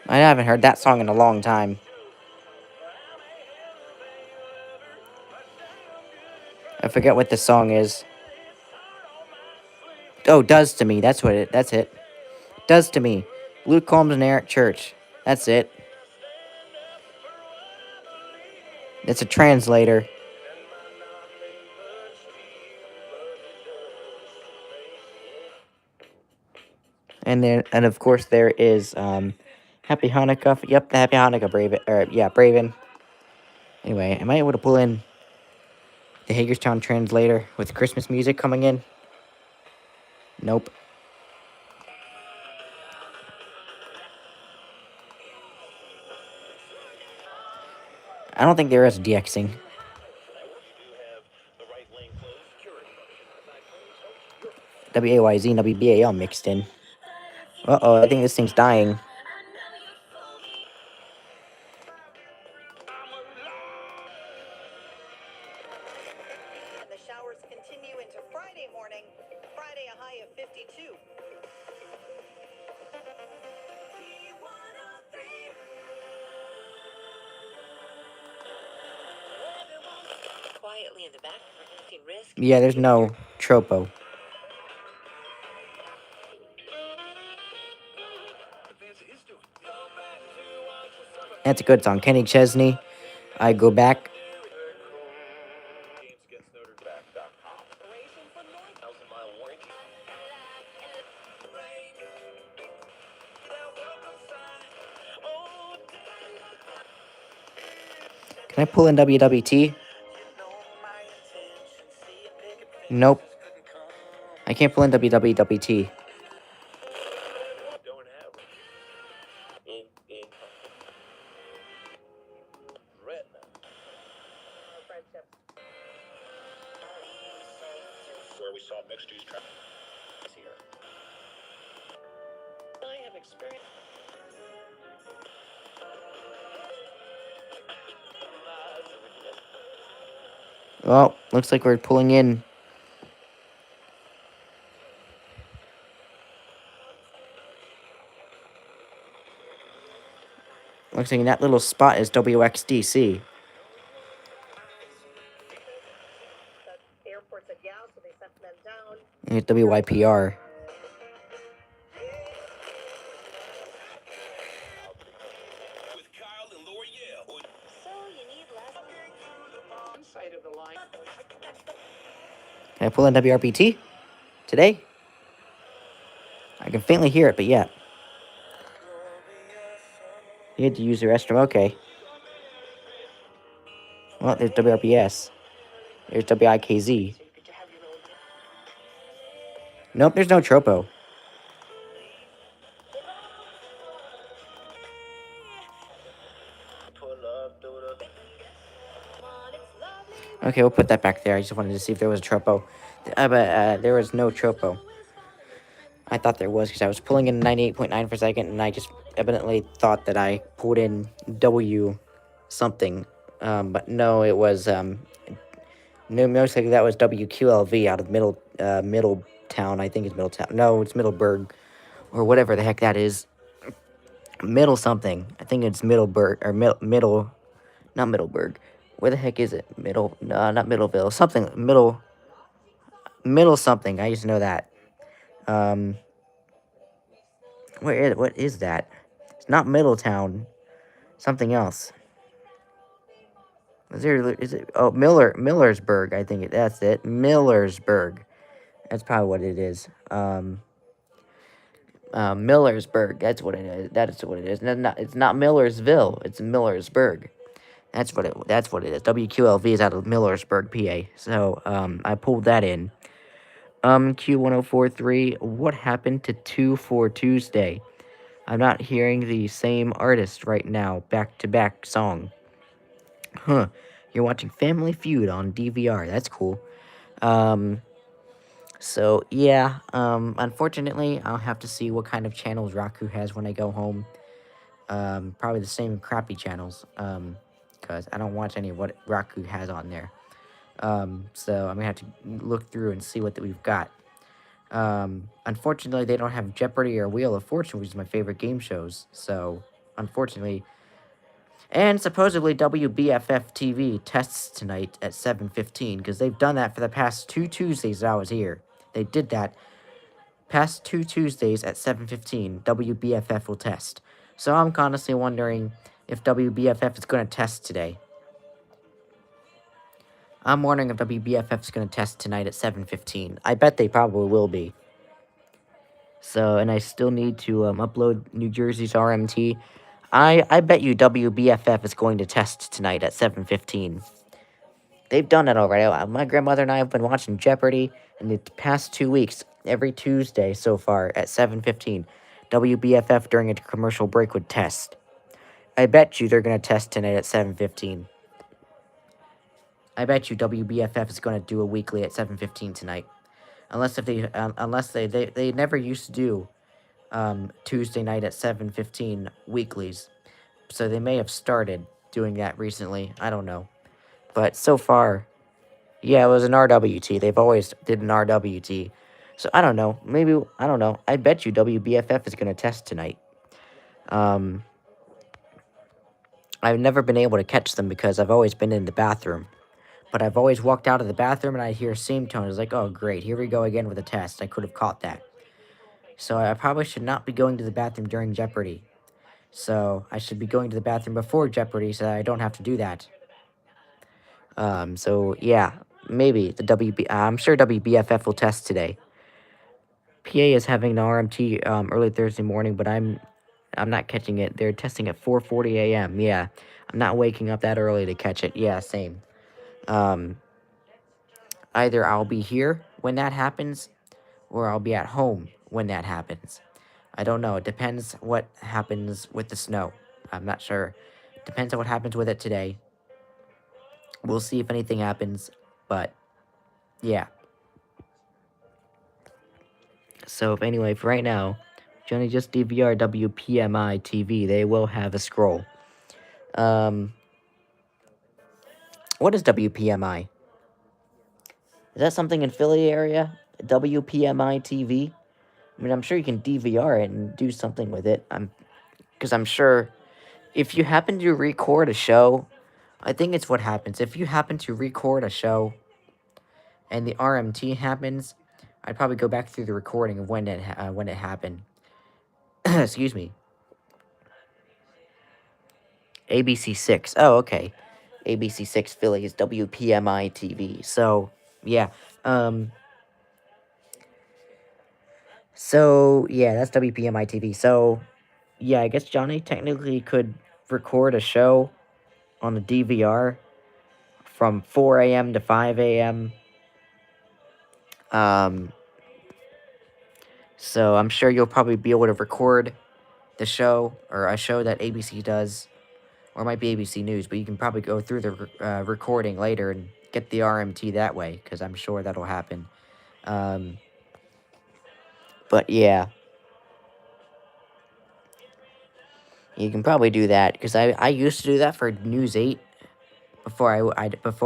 I haven't heard that song in a long time. I forget what the song is. Oh, Does to Me. That's it. Does to Me. Luke Combs and Eric Church. That's it. It's a translator. And of course there is Happy Hanukkah. Yep, the Happy Hanukkah Braven. Anyway, am I able to pull in the Hagerstown translator with Christmas music coming in? Nope. I don't think there is DXing. WAYZ and WBAL mixed in. Uh-oh, I think this thing's dying. The showers continue into Friday morning. Friday, a high of 52. Quietly in the back, risk. Yeah, there's no tropo. That's a good song. Kenny Chesney, I Go Back. Can I pull in WWT? Nope. I can't pull in WWT. Where we saw mixed use traffic here. I have experience. Well, looks like we're pulling in. Looks like that little spot is WXDC. The airport said yeah, so they sent them down. And it's WYPR. Can I pull in WRPT today? I can faintly hear it, but yeah. You had to use the restroom, okay. Well, there's WRPS. There's WIKZ. Nope, there's no tropo. Okay, we'll put that back there. I just wanted to see if there was a tropo. But there was no tropo. I thought there was because I was pulling in 98.9 for a second, and I just evidently thought that I pulled in W something. But no, it was No, most likely that was WQLV out of Middletown. I think it's Middletown. No, it's Middleburg, or whatever the heck that is. Middle something. I think it's Middleburg, or not Middleburg. Where the heck is it? No, not Middleville. Something, middle something. I used to know that. Um, what is that? It's not Middletown. Something else. Is it? Oh, Millersburg. I think that's it. Millersburg. That's probably what it is. Millersburg. That's what it is. That's what it is. It's not Millersville. It's Millersburg. That's what it is. WQLV is out of Millersburg, PA. So I pulled that in. Q1043. What happened to 2 for Tuesday? I'm not hearing the same artist right now. Back to back song. Huh. You're watching Family Feud on DVR. That's cool. So, yeah, unfortunately, I'll have to see what kind of channels Roku has when I go home. Probably the same crappy channels, because I don't watch any of what Roku has on there. So I'm gonna have to look through and see what we've got. Unfortunately, they don't have Jeopardy or Wheel of Fortune, which is my favorite game shows, so, unfortunately. And supposedly WBFF TV tests tonight at 7:15, because they've done that for the past 2 Tuesdays that I was here. They did that. Past 2 Tuesdays at 7:15, WBFF will test. So I'm honestly wondering if WBFF is going to test today. I'm wondering if WBFF is going to test tonight at 7:15. I bet they probably will be. So, and I still need to upload New Jersey's RMT. I bet you WBFF is going to test tonight at 7:15. They've done it already. My grandmother and I have been watching Jeopardy in the past 2 weeks, every Tuesday so far at 7:15. WBFF during a commercial break would test. I bet you they're going to test tonight at 7:15. I bet you WBFF is going to do a weekly at 7:15 tonight. Unless they never used to do Tuesday night at 7:15 weeklies. So they may have started doing that recently. I don't know. But so far, yeah, it was an RWT. They've always did an RWT. So I don't know. Maybe, I don't know. I bet you WBFF is going to test tonight. I've never been able to catch them because I've always been in the bathroom. But I've always walked out of the bathroom and I hear same tone. It's like, oh, great. Here we go again with a test. I could have caught that. So I probably should not be going to the bathroom during Jeopardy. So I should be going to the bathroom before Jeopardy so that I don't have to do that. So yeah, maybe I'm sure WBFF will test today. PA is having an RMT early Thursday morning, but I'm not catching it. They're testing at 4:40 a.m. Yeah, I'm not waking up that early to catch it. Yeah, same. Either I'll be here when that happens, or I'll be at home when that happens. I don't know. It depends what happens with the snow. I'm not sure. Depends on what happens with it today. We'll see if anything happens, but yeah. So anyway, for right now, Johnny just DVR WPMI TV. They will have a scroll. What is WPMI? Is that something in Philly area? WPMI TV? I mean, I'm sure you can DVR it and do something with it. Because I'm sure if you happen to record a show, I think it's what happens. If you happen to record a show and the RMT happens, I'd probably go back through the recording of when it happened. Excuse me. ABC6. Oh, okay. ABC6 Philly is WPMI TV. So, yeah. So, yeah, that's WPMI TV. So, yeah, I guess Johnny technically could record a show on the DVR from 4 a.m. to 5 a.m. So I'm sure you'll probably be able to record the show, or a show that ABC does, or it might be ABC News, but you can probably go through the recording later and get the RMT that way, because I'm sure that'll happen. But yeah. You can probably do that, because I used to do that for News 8 before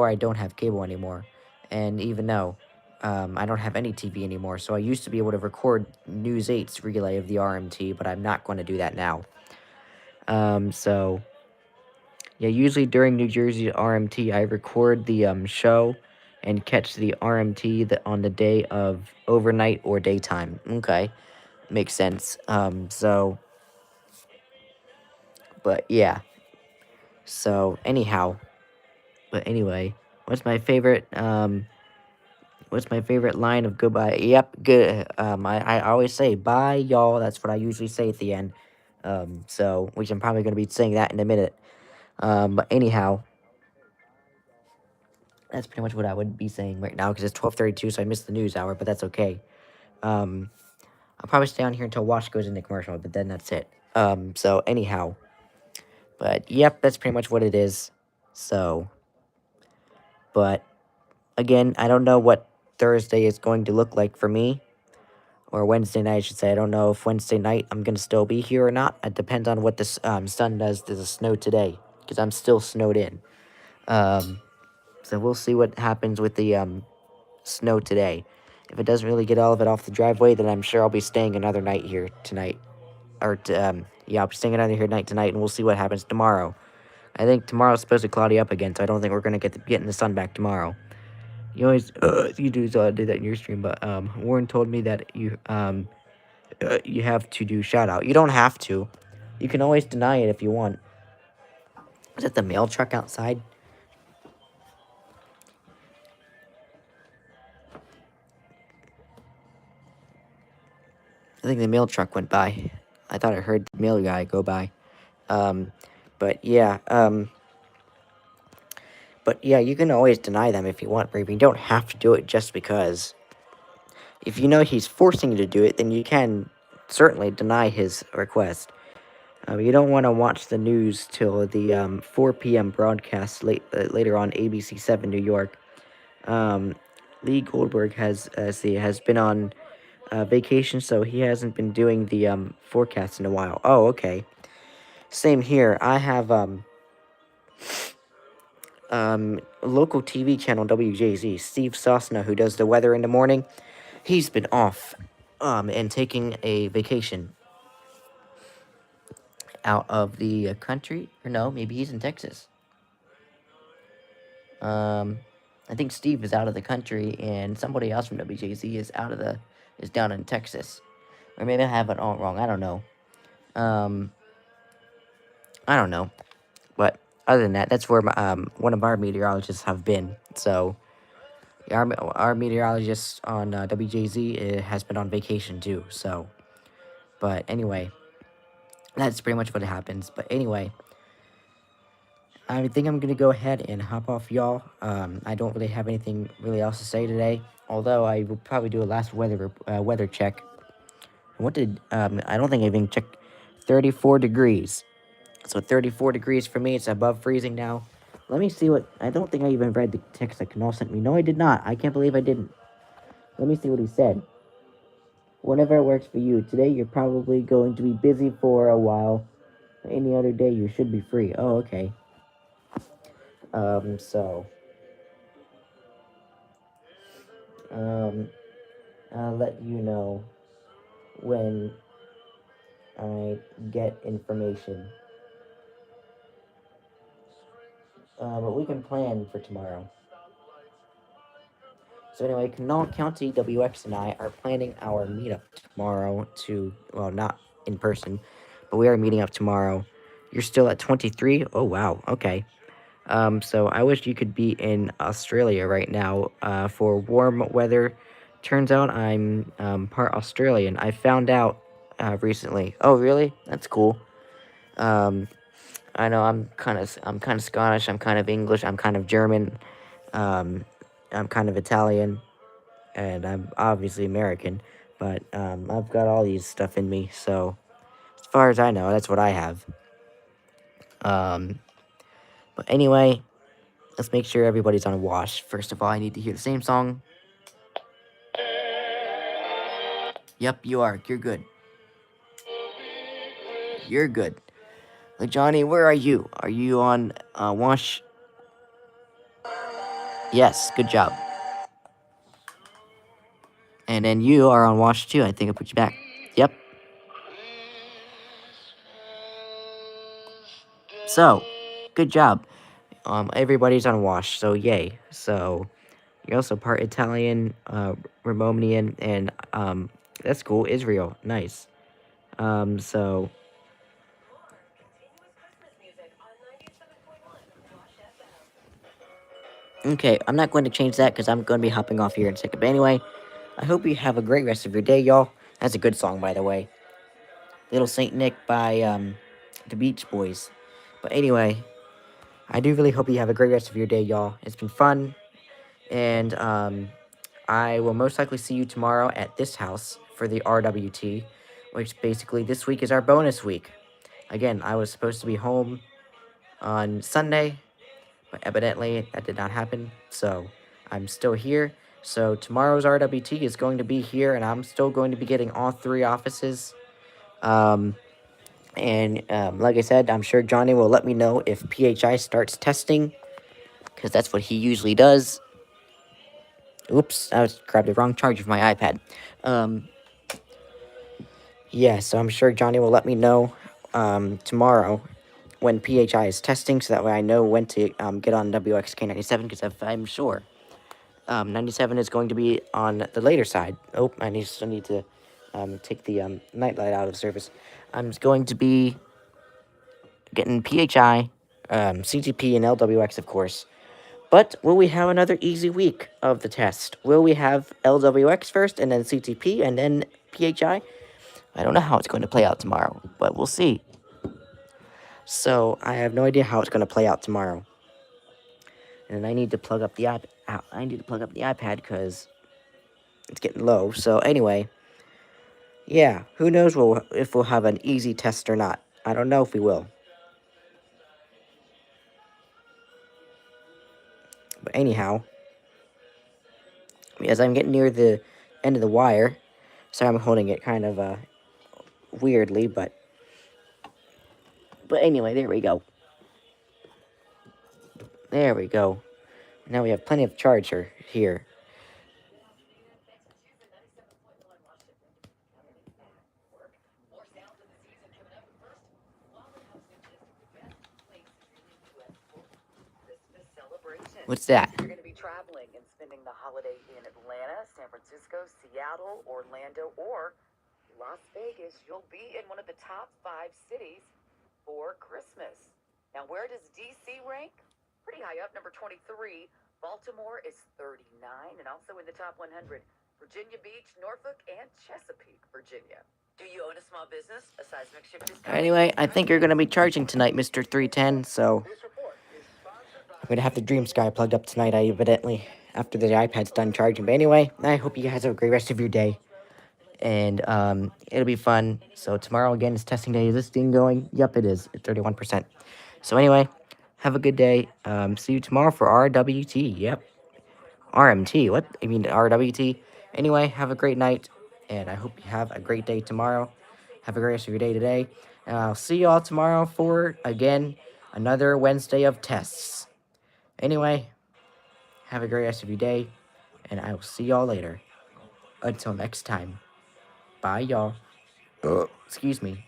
I don't have cable anymore. And even though I don't have any TV anymore, so I used to be able to record News 8's relay of the RMT, but I'm not going to do that now. So, yeah, usually during New Jersey RMT, I record the show and catch the RMT on the day of overnight or daytime. Okay, makes sense. But yeah. So, anyhow, but anyway, what's my favorite line of goodbye? Yep, good. I always say bye, y'all. That's what I usually say at the end. Which I'm probably gonna be saying that in a minute. But anyhow, that's pretty much what I would be saying right now because it's 12:32, so I missed the news hour. But that's okay. Um, I'll probably stay on here until Wash goes into commercial, but then that's it. So anyhow, but yep, that's pretty much what it is. So, but again, I don't know what Thursday is going to look like for me. Or Wednesday night, I should say. I don't know if Wednesday night I'm going to still be here or not. It depends on what the sun does to the snow today, because I'm still snowed in. So we'll see what happens with the snow today. If it doesn't really get all of it off the driveway, then I'm sure I'll be staying another night here tonight. Yeah, I'll be staying another here night tonight, and we'll see what happens tomorrow. I think tomorrow's supposed to cloudy up again, so I don't think we're going to getting the sun back tomorrow. You always, you do that in your stream, but Warren told me that you have to do shout out. You don't have to. You can always deny it if you want. Is that the mail truck outside? I think the mail truck went by. I thought I heard the mail guy go by. But yeah, you can always deny them if you want, but you don't have to do it just because. If you know he's forcing you to do it, then you can certainly deny his request. You don't want to watch the news till the 4 p.m. broadcast later on ABC 7 New York. Lee Goldberg has been on vacation, so he hasn't been doing the forecast in a while. Oh, okay. Same here. I have local TV channel WJZ, Steve Sosna, who does the weather in the morning. He's been off and taking a vacation out of the country. Or no, maybe he's in Texas. I think Steve is out of the country, and somebody else from WJZ is down in Texas. Or maybe I have it all wrong. I don't know. I don't know. But other than that, that's where one of our meteorologists have been. So our meteorologist on WJZ has been on vacation too. So, but anyway, that's pretty much what happens. But anyway, I think I'm gonna go ahead and hop off, y'all. I don't really have anything really else to say today. Although I will probably do a last weather check. What did I don't think I even checked. 34 degrees. So 34 degrees for me. It's above freezing now. Let me see what. I don't think I even read the text that Canal sent me. No, I did not. I can't believe I didn't. Let me see what he said. Whenever it works for you. Today you're probably going to be busy for a while. Any other day you should be free. Oh, okay. I'll let you know when I get information. But we can plan for tomorrow. So anyway, Kanawha County WX and I are planning our meetup tomorrow not in person, but we are meeting up tomorrow. You're still at 23? Oh, wow. Okay. So I wish you could be in Australia right now, for warm weather. Turns out I'm, part Australian. I found out, recently. Oh, really? That's cool. I know I'm kind of Scottish, I'm kind of English, I'm kind of German, I'm kind of Italian, and I'm obviously American, but I've got all these stuff in me, so as far as I know, that's what I have. But anyway, let's make sure everybody's on Wash. First of all, I need to hear the same song. Yep, you are. You're good. You're good. Like, Johnny, where are you? Are you on Wash? Yes, good job. And then you are on wash too. I think I put you back. Yep. So, good job. Everybody's on wash, so yay. So, you're also part Italian, Romanian, and, that's cool, Israel. Nice. So... Okay, I'm not going to change that because I'm going to be hopping off here in a second. But anyway, I hope you have a great rest of your day, y'all. That's a good song, by the way. Little Saint Nick by, the Beach Boys. But anyway, I do really hope you have a great rest of your day, y'all. It's been fun. And, I will most likely see you tomorrow at this house for the RWT, which basically this week is our bonus week. Again, I was supposed to be home on Sunday, but evidently that did not happen, so I'm still here. So tomorrow's RWT is going to be here, and I'm still going to be getting all 3 offices. Like I said, I'm sure Johnny will let me know if PHI starts testing, because that's what he usually does. Oops, I grabbed the wrong charger for my iPad. Yeah, so I'm sure Johnny will let me know tomorrow when PHI is testing, so that way I know when to get on WXK97, because I'm sure 97 is going to be on the later side. Oh, I still need to take the nightlight out of service. I'm going to be getting PHI, CTP, and LWX, of course. But will we have another easy week of the test? Will we have LWX first, and then CTP, and then PHI? I don't know how it's going to play out tomorrow, but we'll see. So, I have no idea how it's going to play out tomorrow. And I need to plug up the iPad because it's getting low. So, anyway, yeah, who knows if we'll have an easy test or not. I don't know if we will. But anyhow, as I'm getting near the end of the wire, sorry I'm holding it kind of weirdly, but anyway, there we go. There we go. Now we have plenty of charger here. What's that? You're going to be traveling and spending the holiday in Atlanta, San Francisco, Seattle, Orlando, or Las Vegas. You'll be in one of the top 5 cities for Christmas. Now, where does DC rank? Pretty high up, number 23. Baltimore is 39, and also in the top 100. Virginia Beach, Norfolk, and Chesapeake, Virginia. Do you own a small business? A seismic shift is coming. Anyway, I think you're going to be charging tonight, Mr. 310, so I'm going to have the Dream Sky plugged up tonight, evidently, after the iPad's done charging. But anyway, I hope you guys have a great rest of your day. And it'll be fun. So tomorrow, again, is testing day. Is this thing going? Yep, it is. It's 31%. So anyway, have a good day. See you tomorrow for RWT. Yep. RMT. What? I mean RWT. Anyway, have a great night. And I hope you have a great day tomorrow. Have a great rest of your day today. And I'll see you all tomorrow for, again, another Wednesday of tests. Anyway, have a great rest of your day, and I will see y'all later. Until next time. Bye, y'all. Excuse me.